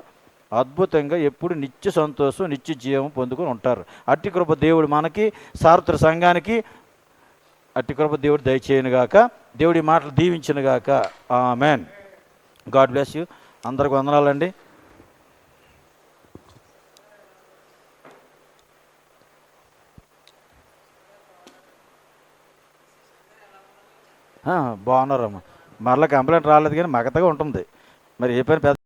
S1: అద్భుతంగా ఎప్పుడు నిత్య సంతోషం, నిత్య జీవం పొందుకొని ఉంటారు. అట్టి కృప దేవుడు మనకి, సార్వత్ర సంఘానికి అట్టి కృప దేవుడు దయచేయనుగాక. దేవుడి మాటలు దీవించునుగాక. ఆమెన్. God bless you. అందరికి వందనాలండి. బాగున్నారమ్మా. మరలా కంప్లైంట్ రాలేదు కానీ మగతగా ఉంటుంది. మరి ఏ పని పెద్ద